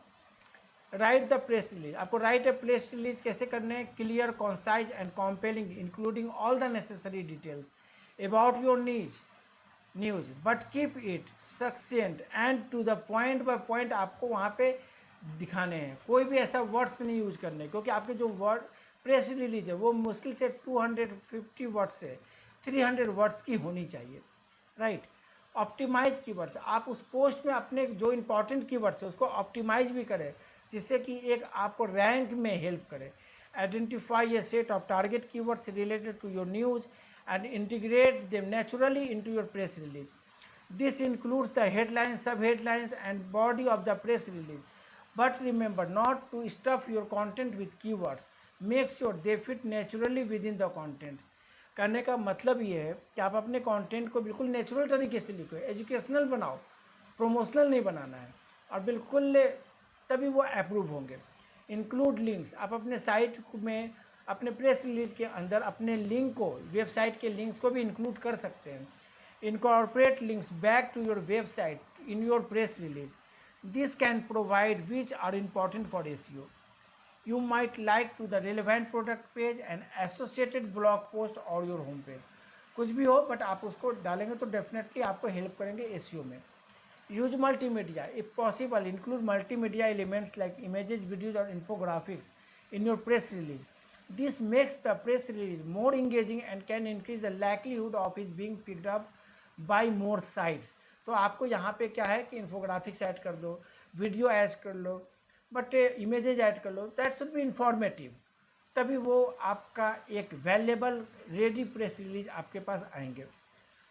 write the press release. आपको राइट अ प्रेस रिलीज कैसे करने हैं? Clear, concise and compelling, including all the necessary details about your news, but keep it succinct and to the point. By point आपको वहाँ पे दिखाने हैं, कोई भी ऐसा वर्ड्स नहीं यूज करने, क्योंकि आपके जो वर्ड प्रेस रिलीज है वो मुश्किल से 250 वर्ड से 300 वर्ड्स की होनी चाहिए, राइट। ऑप्टिमाइज कीवर्ड्स, आप उस पोस्ट में अपने जो इंपॉर्टेंट कीवर्ड्स है उसको ऑप्टिमाइज भी करें, जिससे कि एक आपको रैंक में हेल्प करे। Identify a set of target keywords related to your news and integrate them naturally into your press release। This includes the headlines, sub-headlines and body of the press release. But remember not to stuff your content with keywords. Make sure they fit naturally within the content. करने का मतलब ये है कि आप अपने content को बिल्कुल नेचुरल तरीके से लिखो, एजुकेशनल बनाओ, प्रमोशनल नहीं बनाना है, और बिल्कुल तभी वो अप्रूव होंगे। इंक्लूड लिंक्स, आप अपने साइट में अपने प्रेस रिलीज के अंदर अपने लिंक को, वेबसाइट के लिंक्स को भी इंक्लूड कर सकते हैं। Incorporate links back to your website in your press release. This can provide which are important for SEO. You might like to the relevant product page and associated blog post or your home page. कुछ भी हो but आप उसको डालेंगे तो definitely आपको help करेंगे SEO में। Use multimedia. If possible, include multimedia elements like images, videos or infographics in your press release. This makes the press release more engaging and can increase the likelihood of it being picked up by more sites. तो आपको यहाँ पे क्या है कि infographics add कर दो, video add कर लो, बट इमेजेस ऐड कर लो, दैट शुड बी इंफॉर्मेटिव, तभी वो आपका एक वैल्यूएबल रेडी प्रेस रिलीज आपके पास आएंगे।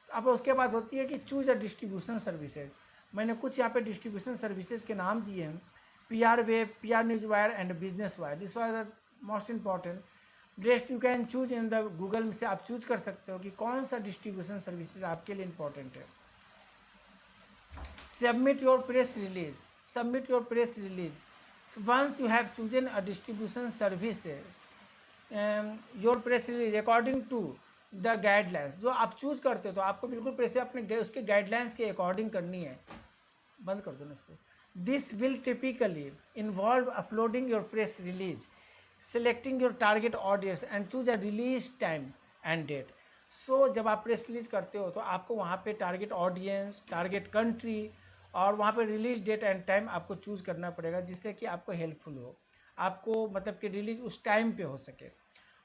अब उसके बाद होती है कि चूज अ डिस्ट्रीब्यूशन सर्विसेज। मैंने कुछ यहाँ पे डिस्ट्रीब्यूशन सर्विसेज के नाम दिए हैं, PR web, PR news wire and business wire. This was the most important. Rest you can choose in the Google में से आप चूज कर सकते हो कि कौन सा डिस्ट्रीब्यूशन सर्विसेज आपके लिए इंपॉर्टेंट है। Submit your press release. Submit your press release once you have chosen a distribution service your press release according to the guidelines. जो आप चूज करते हो तो आपको बिल्कुल प्रेस अपने उसके गाइडलाइंस के अकॉर्डिंग करनी है। बंद कर दो ना इसको। This will typically involve uploading your press release, selecting your target audience and choose a release time and date. सो जब आप प्रेस रिलीज करते हो तो आपको वहाँ पे टारगेट ऑडियंस, टारगेट कंट्री और वहाँ पे रिलीज डेट एंड टाइम आपको चूज़ करना पड़ेगा, जिससे कि आपको हेल्पफुल हो, आपको मतलब कि रिलीज उस टाइम पे हो सके।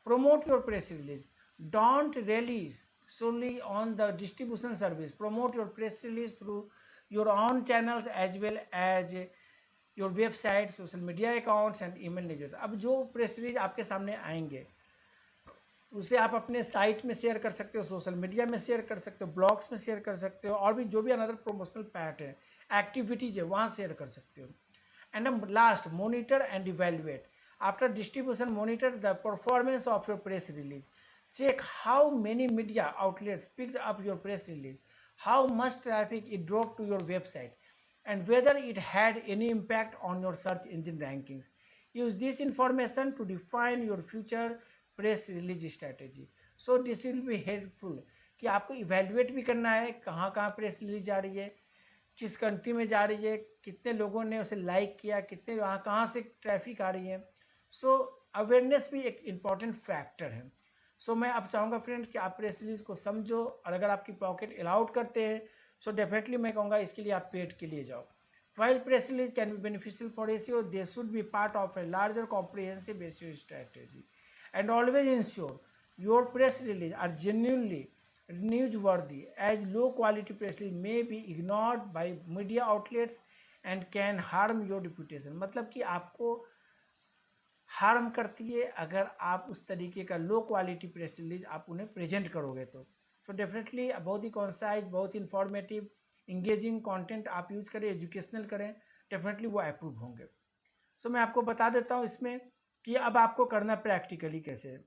Promote your press release. Don't release solely on the distribution service. Promote your press release through your own channels as well as your website, social media accounts and email newsletter. अब जो press release आपके सामने आएंगे उसे आप अपने site में share कर सकते हो, सोशल मीडिया में शेयर कर सकते हो, ब्लॉग्स में शेयर कर सकते हो, और भी जो भी अनदर प्रमोशनल पार्ट है, एक्टिविटीज़ है, वहाँ शेयर कर सकते हो। And last, monitor and evaluate. After distribution, monitor the performance of your press release. Check how many media outlets picked up your press release, how much traffic it drop to your website, and whether it had any impact on your search engine rankings. Use this information to define your future press release strategy. So this will be helpful कि आपको evaluate भी करना है कहाँ कहाँ press release जा रही है, किस कंट्री में जा रही है, कितने लोगों ने उसे लाइक किया, कितने वहाँ कहाँ से ट्रैफिक आ रही है। सो अवेयरनेस भी एक इम्पॉर्टेंट फैक्टर है। सो मैं अब चाहूँगा फ्रेंड्स कि आप प्रेस रिलीज को समझो, और अगर आपकी पॉकेट अलाउड करते हैं सो डेफिनेटली मैं कहूँगा इसके लिए आप पेड के लिए जाओ। While press release can be beneficial for SEO, they should be part of a larger comprehensive SEO strategy, and always ensure your press release are genuinely newsworthy, as low quality press release may be ignored by media outlets and can harm your reputation। मतलब कि आपको harm करती है अगर आप उस तरीके का लो क्वालिटी प्रेस रिलीज आप उन्हें प्रेजेंट करोगे तो। सो डेफिनेटली बहुत ही कॉन्साइज, बहुत ही इंफॉर्मेटिव, इंगेजिंग कंटेंट आप यूज करें, एजुकेशनल करें, डेफिनेटली वो अप्रूव होंगे। सो मैं आपको बता देता हूँ इसमें कि अब आपको करना प्रैक्टिकली कैसे है।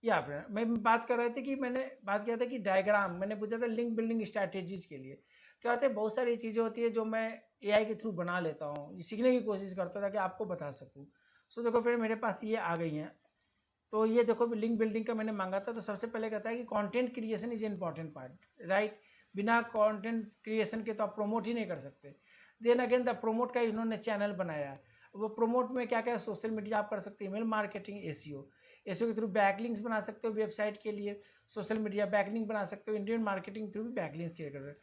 या फिर मैं बात कर रहे थे कि मैंने बात किया था कि डायग्राम मैंने पूछा था लिंक बिल्डिंग स्ट्रैटेजीज के लिए क्या होते हैं, बहुत सारी चीज़ें होती है जो मैं AI के थ्रू बना लेता हूँ, सीखने की कोशिश करता था कि आपको बता सकूँ। सो देखो फिर मेरे पास ये आ गई हैं। तो ये देखो लिंक बिल्डिंग का मैंने मांगा था, तो सबसे पहले कहता है कि content creation is important part, right. बिना कंटेंट क्रिएशन के तो आप प्रमोट ही नहीं कर सकते। देन अगेन द प्रमोट का इन्होंने चैनल बनाया है, वो प्रमोट में क्या क्या सोशल मीडिया आप कर सकते हैं, ईमेल मार्केटिंग, एसईओ के थ्रू बैकलिंक्स बना सकते हो वेबसाइट के लिए, सोशल मीडिया बैकलिंक बना सकते हो, इंडियन मार्केटिंग थ्रू भी बैकलिंक्स क्लियर कर रहे हैं।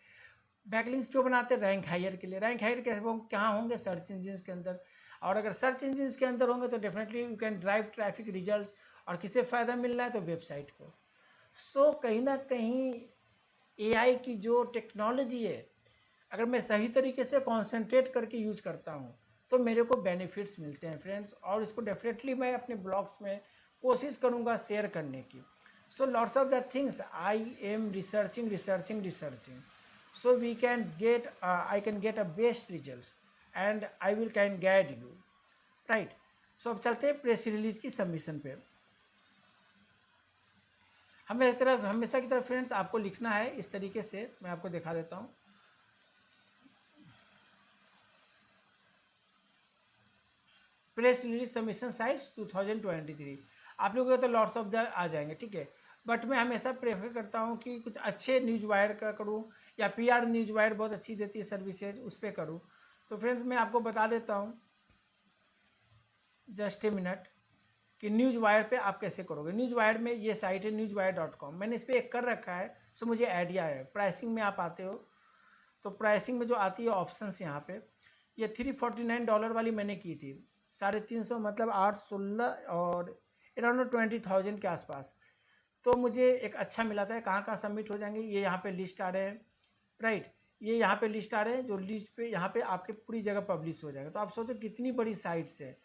बैकलिंक्स जो बनाते हैं रैंक हायर के लिए, रैंक हायर के वो कहाँ होंगे, सर्च इंजिन के अंदर, और अगर सर्च इंजिन के अंदर होंगे तो definitely you can drive traffic results, और किसे फ़ायदा मिल रहा है तो वेबसाइट को। सो कहीं ना कहीं AI की जो टेक्नोलॉजी है अगर मैं सही तरीके से कॉन्सेंट्रेट करके यूज करता हूँ तो मेरे को बेनिफिट्स मिलते हैं फ्रेंड्स, और इसको डेफिनेटली मैं अपने ब्लॉग्स में कोशिश करूँगा शेयर करने की। So lots of the things I am researching. So we can get I can get a best results and I will can guide you, right. So अब चलते हैं प्रेस रिलीज की सबमिशन पे। हमेशा की तरफ फ्रेंड्स आपको लिखना है इस तरीके से, मैं आपको दिखा देता हूँ। प्रेस रिलीज सबमिशन साइट्स 2023 आप लोगों को तो लॉट्स ऑफ द आ जाएंगे, ठीक है। बट मैं हमेशा प्रेफर करता हूँ कि कुछ अच्छे न्यूज़ वायर का करूँ, या PR न्यूज़ वायर बहुत अच्छी देती है सर्विसेज, उस पर करूँ। तो फ्रेंड्स मैं आपको बता देता हूँ, जस्ट ए मिनट, कि न्यूज़ वायर पे आप कैसे करोगे। न्यूज़ वायर में ये साइट है newswire.com, मैंने इस पर एक कर रखा है, सो मुझे आइडिया है। प्राइसिंग में आप आते हो तो प्राइसिंग में जो आती है ऑप्शंस यहाँ पे, ये $349 वाली मैंने की थी, 350 मतलब 8-16 और अराउंड 20,000 के आसपास। तो मुझे एक अच्छा मिला था। कहाँ कहाँ सबमिट हो जाएंगे ये यहाँ पे लिस्ट आ रहे हैं, राइट। ये यहाँ पे लिस्ट आ रहे हैं, जो लिस्ट पे यहाँ पे आपके पूरी जगह पब्लिश हो जाएगा। तो आप सोचो कितनी बड़ी साइट्स है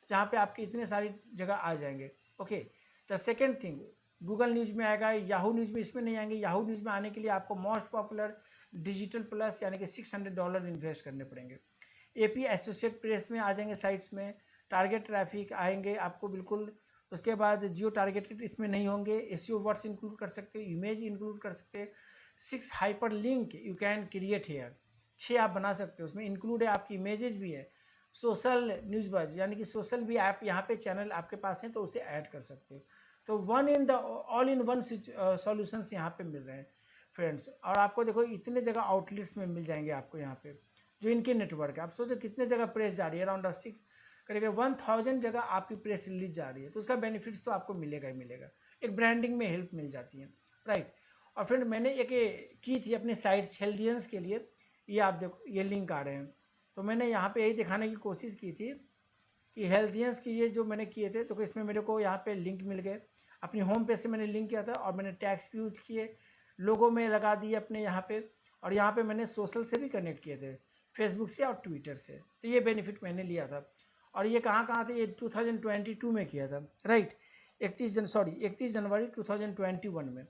जहाँ पे आपके इतने सारी जगह आ जाएंगे। Okay, the second thing, Google news में आएगा, याहू न्यूज़ में, इसमें नहीं आएंगे। याहू न्यूज़ में आने के लिए आपको मोस्ट पॉपुलर डिजिटल प्लस यानी कि $600 इन्वेस्ट करने पड़ेंगे। AP एसोसिएट प्रेस में आ जाएंगे साइट्स में। टारगेट ट्रैफिक आएंगे आपको बिल्कुल। उसके बाद जियो टारगेटेड इसमें नहीं होंगे। SEO वर्ड्स इंक्लूड कर सकते हो, इमेज इंक्लूड कर सकते हैं। 6 hyperlink you can create here, 6 आप बना सकते हो, उसमें इंक्लूड है, आपकी इमेजेस भी है। सोशल न्यूज़ बज यानी कि सोशल भी ऐप यहाँ पे चैनल आपके पास हैं तो उसे ऐड कर सकते हो। तो ऑल इन वन सॉल्यूशंस यहाँ पे मिल रहे हैं फ्रेंड्स। और आपको देखो इतने जगह आउटलेट्स में मिल जाएंगे आपको यहाँ पे, जो इनके नेटवर्क है। आप सोचो कितने जगह प्रेस जा रही है, अराउंड 6 करीब 1000 जगह आपकी प्रेस रिलीज जा रही है। तो उसका बेनिफिट्स तो आपको मिलेगा ही मिलेगा, एक ब्रांडिंग में हेल्प मिल जाती है, राइट। और फ्रेंड मैंने एक की थी अपनी साइट्स हेल्दियंस के लिए, ये आप देखो ये लिंक आ रहे हैं। तो मैंने यहाँ पे यही दिखाने की कोशिश की थी कि हेल्दियंस की ये जो मैंने किए थे, तो इसमें मेरे को यहाँ पे लिंक मिल गए। अपनी होम पेज से मैंने लिंक किया था और मैंने टैग्स भी यूज किए, लोगों में लगा दिए अपने यहाँ पे। और यहाँ पे मैंने सोशल से भी कनेक्ट किए थे, फेसबुक से और ट्विटर से। तो ये बेनिफिट मैंने लिया था। और ये कहाँ थे, ये 2022 में किया था, राइट। 31 जनवरी 2021 में।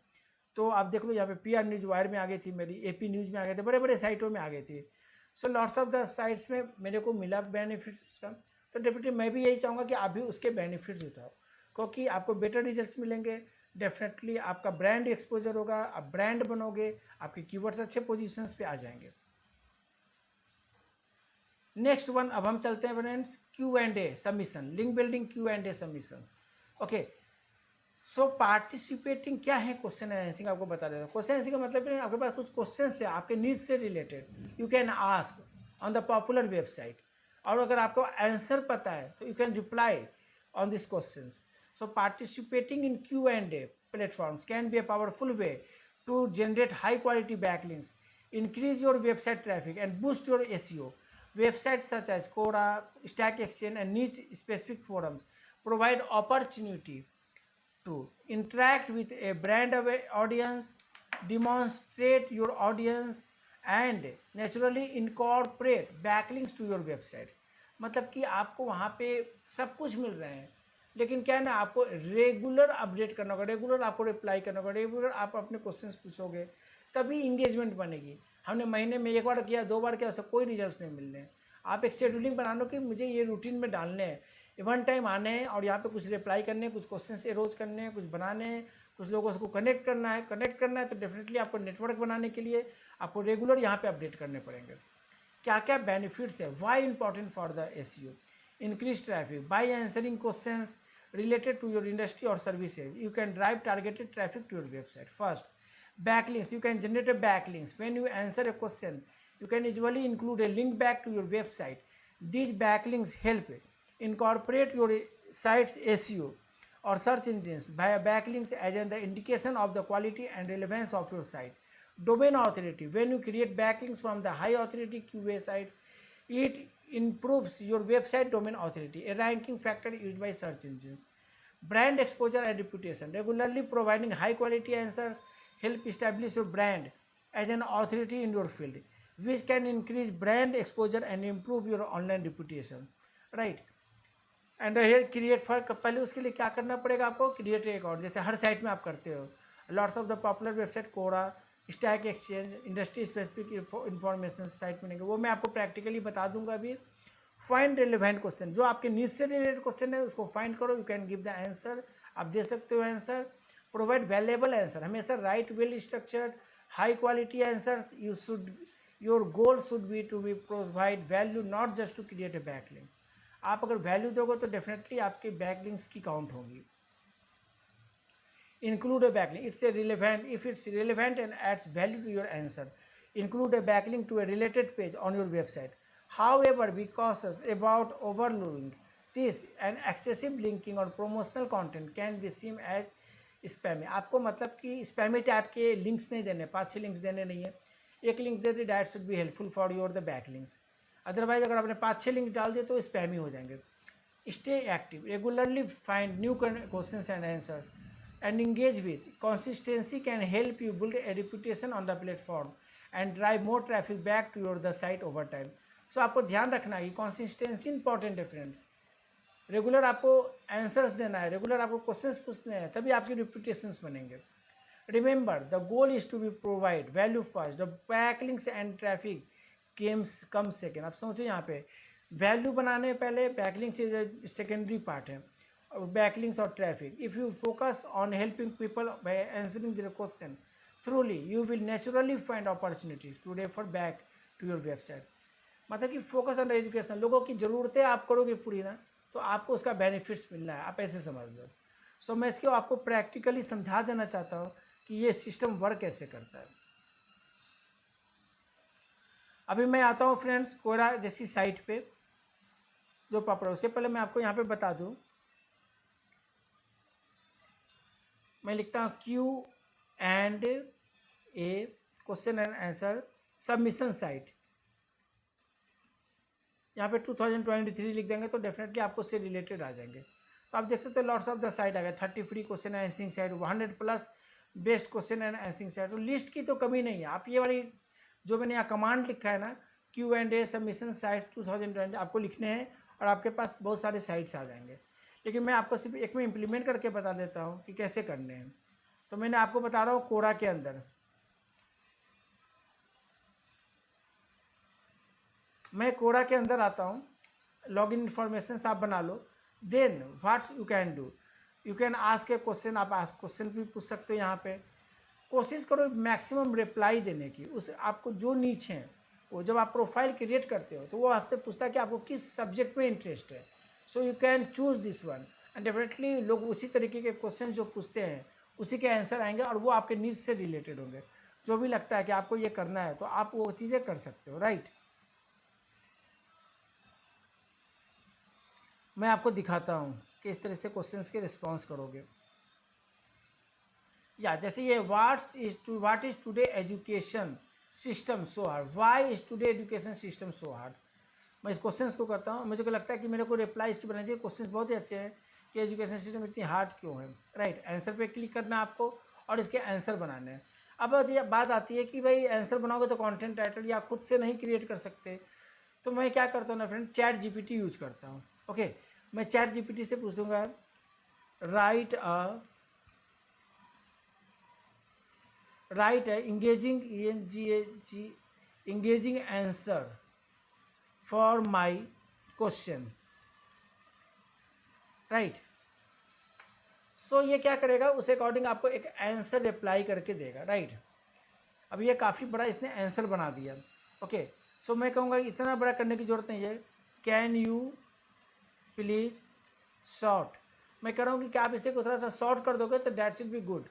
तो आप देख लो यहाँ पे PR न्यूज़ वायर में आ गई थी मेरी, AP न्यूज़ में आ गए थे, बड़े बड़े साइटों में आ गई थी। So lots of the sites में मेरे को मिला बेनिफिट्स उसका। तो डेफिनेटली मैं भी यही चाहूँगा कि आप भी उसके बेनिफिट्स उठाओ, क्योंकि आपको बेटर रिजल्ट्स मिलेंगे। डेफिनेटली आपका ब्रांड एक्सपोजर होगा, आप ब्रांड बनोगे, आपके कीवर्ड्स अच्छे पोजीशंस पे आ जाएंगे। नेक्स्ट वन, अब हम चलते हैं friends Q&A submission, link building Q&A submissions. Okay, so participating क्या है, क्वेश्चन आंसरिंग आपको बता देता हूँ। क्वेश्चन आंसरिंग का मतलब है आपके पास कुछ क्वेश्चन है आपके नीड से related, you can ask on the popular website. और अगर आपको आंसर पता है तो you can reply on this question. So participating in Q&A platforms can be a powerful way to generate high quality backlinks, increase your website traffic and boost your SEO. Websites such as Quora, Stack Exchange and niche specific forums provide opportunity to interact with a brand aware audience, demonstrate your audience and naturally incorporate backlinks to your websites। मतलब कि आपको वहाँ पे सब कुछ मिल रहे हैं, लेकिन क्या है ना, आपको रेगुलर अपडेट करना होगा, रेगुलर आपको रिप्लाई करना होगा, रेगुलर आप अपने क्वेश्चंस पूछोगे, तभी इंगेजमेंट बनेगी। हमने महीने में 1 बार किया, 2 बार किया, उससे कोई रिजल्ट्स नहीं मिल रहे हैं। आप एक शेड्यूलिंग बना लो कि मुझे ये रूटीन में डालने हैं, 1 टाइम आने हैं और यहाँ पे कुछ रिप्लाई करने हैं, कुछ क्वेश्चन एरोज करने हैं, कुछ बनाने हैं, कुछ लोगों से कनेक्ट करना है। तो डेफिनेटली आपको नेटवर्क बनाने के लिए आपको रेगुलर यहाँ पे अपडेट करने पड़ेंगे। क्या क्या बेनिफिट्स है, why important for the SEO, increase traffic by answering questions related to your industry or services. You can drive targeted traffic to your website. First, backlinks. You can generate a backlinks. When you answer a question, you can usually include a link back to your website. These backlinks help incorporate your site's SEO or search engines via backlinks as the indication of the quality and relevance of your site. Domain authority. When you create backlinks from the high authority QA sites, it improves your website domain authority, a ranking factor used by search engines. Brand exposure and reputation. Regularly providing high quality answers help establish your brand as an authority in your field, which can increase brand exposure and improve your online reputation, right. And here create for, पहले उसके लिए क्या करना पड़ेगा आपको, create account, जैसे हर site में आप करते हो। Lots of the popular website Quora, Stack Exchange, industry specific information site मिलेंगे, वो मैं आपको प्रैक्टिकली बता दूंगा अभी। फाइंड रिलेवेंट क्वेश्चन, जो आपके नीड से रिलेटेड क्वेश्चन है उसको फाइंड करो, you can give the answer, आप दे सकते हो आंसर। प्रोवाइड वैल्यूएबल आंसर, हमेशा write well structured high quality answers, you should, your goal should be to be provide value, not just to create a backlink. आप अगर value दोगे तो definitely आपके बैकलिंक्स की काउंट होगी। include a backlink, it's a relevant, if it's relevant and adds value to your answer, include a backlink to a related page on your website. However, be cautious about overloading this, and excessive linking or promotional content can be seen as spammy। आपको मतलब कि spammy type के links नहीं देने, 5-6 links देने नहीं है, एक link they the, that should be helpful for your the back links. Otherwise अगर आपने 5-6 लिंक डाल दिए तो स्पैमी हो जाएंगे। Stay active, regularly find new questions and answers and engage with. Consistency can help you build a reputation on the platform and drive more traffic back to your the site over time. So आपको ध्यान रखना है कि consistency important है friends. Regular आपको answers देना है, regular आपको क्वेश्चंस पूछने हैं, तभी आपके रिप्यूटेशंस बनेंगे। Remember the goal is to be provide value first, the backlinks and traffic games come second. आप सोचो यहाँ पे वैल्यू बनाने पहले, बैकलिंक्स सेकेंडरी पार्ट है, backlinks or traffic. If you focus on helping people by answering their question thoroughly, you will naturally find opportunities to refer back to your website. मतलब कि focus on education, लोगों की ज़रूरतें आप करोगे पूरी ना, तो आपको उसका बेनिफिट्स मिलना है, आप ऐसे समझ लो। सो मैं इसको आपको प्रैक्टिकली समझा देना चाहता हूँ कि ये सिस्टम वर्क कैसे करता है। अभी मैं आता हूँ फ्रेंड्स कोरा जैसी साइट पे जो पॉपुलर, उसके पहले मैं आपको यहाँ पे बता दूँ, मैं लिखता हूँ Q&A question and answer submission site, यहाँ पे 2023 लिख देंगे तो डेफिनेटली आपको उससे रिलेटेड आ जाएंगे। तो आप देख सकते हो लॉट्स ऑफ द साइट आ गया, 30 free question and answering site, 100+ best question and answering site. तो लिस्ट की तो कमी नहीं है। आप ये वाली जो मैंने यहाँ कमांड लिखा है ना, Q&A सबमिशन साइट 2020, आपको लिखने हैं और आपके पास बहुत सारे साइट्स आ जाएंगे। लेकिन मैं आपको सिर्फ एक में इम्प्लीमेंट करके बता देता हूँ कि कैसे करने हैं। तो मैंने आपको बता रहा हूँ कोरा के अंदर, मैं कोरा के अंदर आता हूँ, लॉगिन इन्फॉर्मेशन आप बना लो। Then what's you can do, you can ask a question, आप आस्क क्वेश्चन भी पूछ सकते हो। यहाँ पे कोशिश करो मैक्सिमम रिप्लाई देने की, उस आपको जो नीच हैं वो जब आप प्रोफाइल क्रिएट करते हो तो वो आपसे पूछता है कि आपको किस सब्जेक्ट में इंटरेस्ट है। So you can choose this one, and definitely लोग उसी तरीके के क्वेश्चन जो पूछते हैं उसी के आंसर आएंगे और वो आपके नीड्स से रिलेटेड होंगे। जो भी लगता है कि आपको ये करना है तो आप वो चीज़ें कर सकते हो, राइट। मैं आपको दिखाता हूँ कि इस तरह से क्वेश्चंस के रिस्पॉन्स करोगे। या जैसे ये what is today education system so hard, why is today education system so hard. मैं इस क्वेश्चंस को करता हूँ, मुझे को लगता है कि मेरे को रिप्लाई इसकी बनानी चाहिए। क्वेश्चंस बहुत ही अच्छे हैं कि एजुकेशन सिस्टम इतनी हार्ड क्यों है, राइट। आंसर पे क्लिक करना आपको और इसके आंसर बनाने हैं। अब बात आती है कि भाई आंसर बनाओगे तो कंटेंट टाइटल या खुद से नहीं क्रिएट कर सकते, तो मैं क्या करता हूँ ना फ्रेंड, चैट जीपीटी यूज करता हूँ। ओके, मैं चैट जीपीटी से पूछ दूंगा write engaging answer for my question, right. So ये क्या करेगा, उस अकॉर्डिंग आपको एक आंसर रिप्लाई करके देगा, राइट। अब ये काफ़ी बड़ा इसने आंसर बना दिया। ओके, सो मैं कहूँगा इतना बड़ा करने की ज़रूरत नहीं है, कैन यू प्लीज़ शॉर्ट। मैं कह रहा हूँ कि क्या आप इसे को थोड़ा सा शॉर्ट कर दोगे तो डैट शुड बी गुड,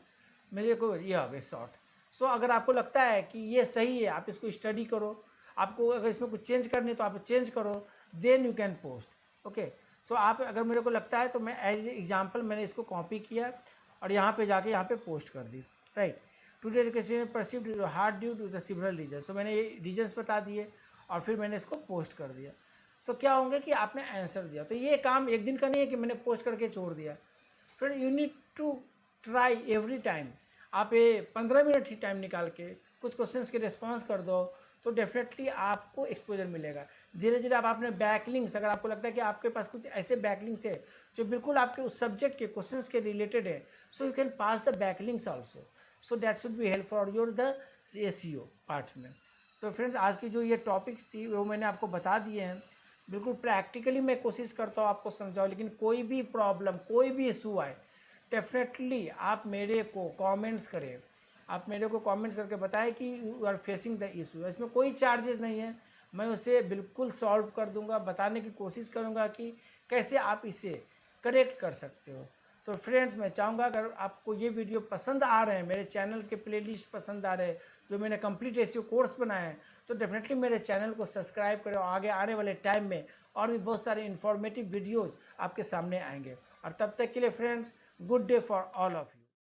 मेरे को ये हो गया शॉर्ट। सो अगर आपको लगता है कि ये सही है, आप इसको स्टडी करो, आपको अगर इसमें कुछ चेंज करनी है तो आप चेंज करो, then you can post. Okay, so आप अगर मेरे को लगता है तो मैं एज एग्जाम्पल मैंने इसको कॉपी किया और यहाँ पे जाके यहाँ पे पोस्ट कर दी, right. Today education perceived hard due to the several reason. So मैंने ये रीजन्स बता दिए और फिर मैंने इसको पोस्ट कर दिया। तो क्या होंगे कि आपने आंसर दिया। तो ये काम एक दिन का नहीं है कि मैंने पोस्ट करके छोड़ दिया। फिर you need to try every time. आप ये 15 मिनट ही टाइम निकाल के कुछ क्वेश्चंस के रिस्पॉन्स कर दो तो डेफिनेटली आपको एक्सपोजर मिलेगा। धीरे धीरे आप अपने बैकलिंक्स, अगर आपको लगता है कि आपके पास कुछ ऐसे बैकलिंक्स है जो बिल्कुल आपके उस सब्जेक्ट के क्वेश्चंस के रिलेटेड है, so you can pass the backlinks also, so that should be help for your the ACO part में। तो फ्रेंड्स, आज की जो ये टॉपिक्स थी वो मैंने आपको बता दिए हैं। बिल्कुल प्रैक्टिकली मैं कोशिश करता हूँ आपको समझाऊँ, लेकिन कोई भी प्रॉब्लम, कोई भी इशू आए, डेफिनेटली आप मेरे को कमेंट्स करें, आप मेरे को कमेंट्स करके बताएं कि you are facing the issue. इसमें कोई चार्जेस नहीं है, मैं उसे बिल्कुल सॉल्व कर दूंगा, बताने की कोशिश करूंगा कि कैसे आप इसे करेक्ट कर सकते हो। तो फ्रेंड्स, मैं चाहूँगा अगर आपको ये वीडियो पसंद आ रहे हैं, मेरे चैनल्स के प्लेलिस्ट पसंद आ रहे हैं जो मैंने कंप्लीट एसईओ कोर्स बनाया है, तो डेफिनेटली मेरे चैनल को सब्सक्राइब करें। आगे आने वाले टाइम में और भी बहुत सारे इन्फॉर्मेटिव वीडियोज़ आपके सामने आएंगे। और तब तक के लिए friends, good day for all of you.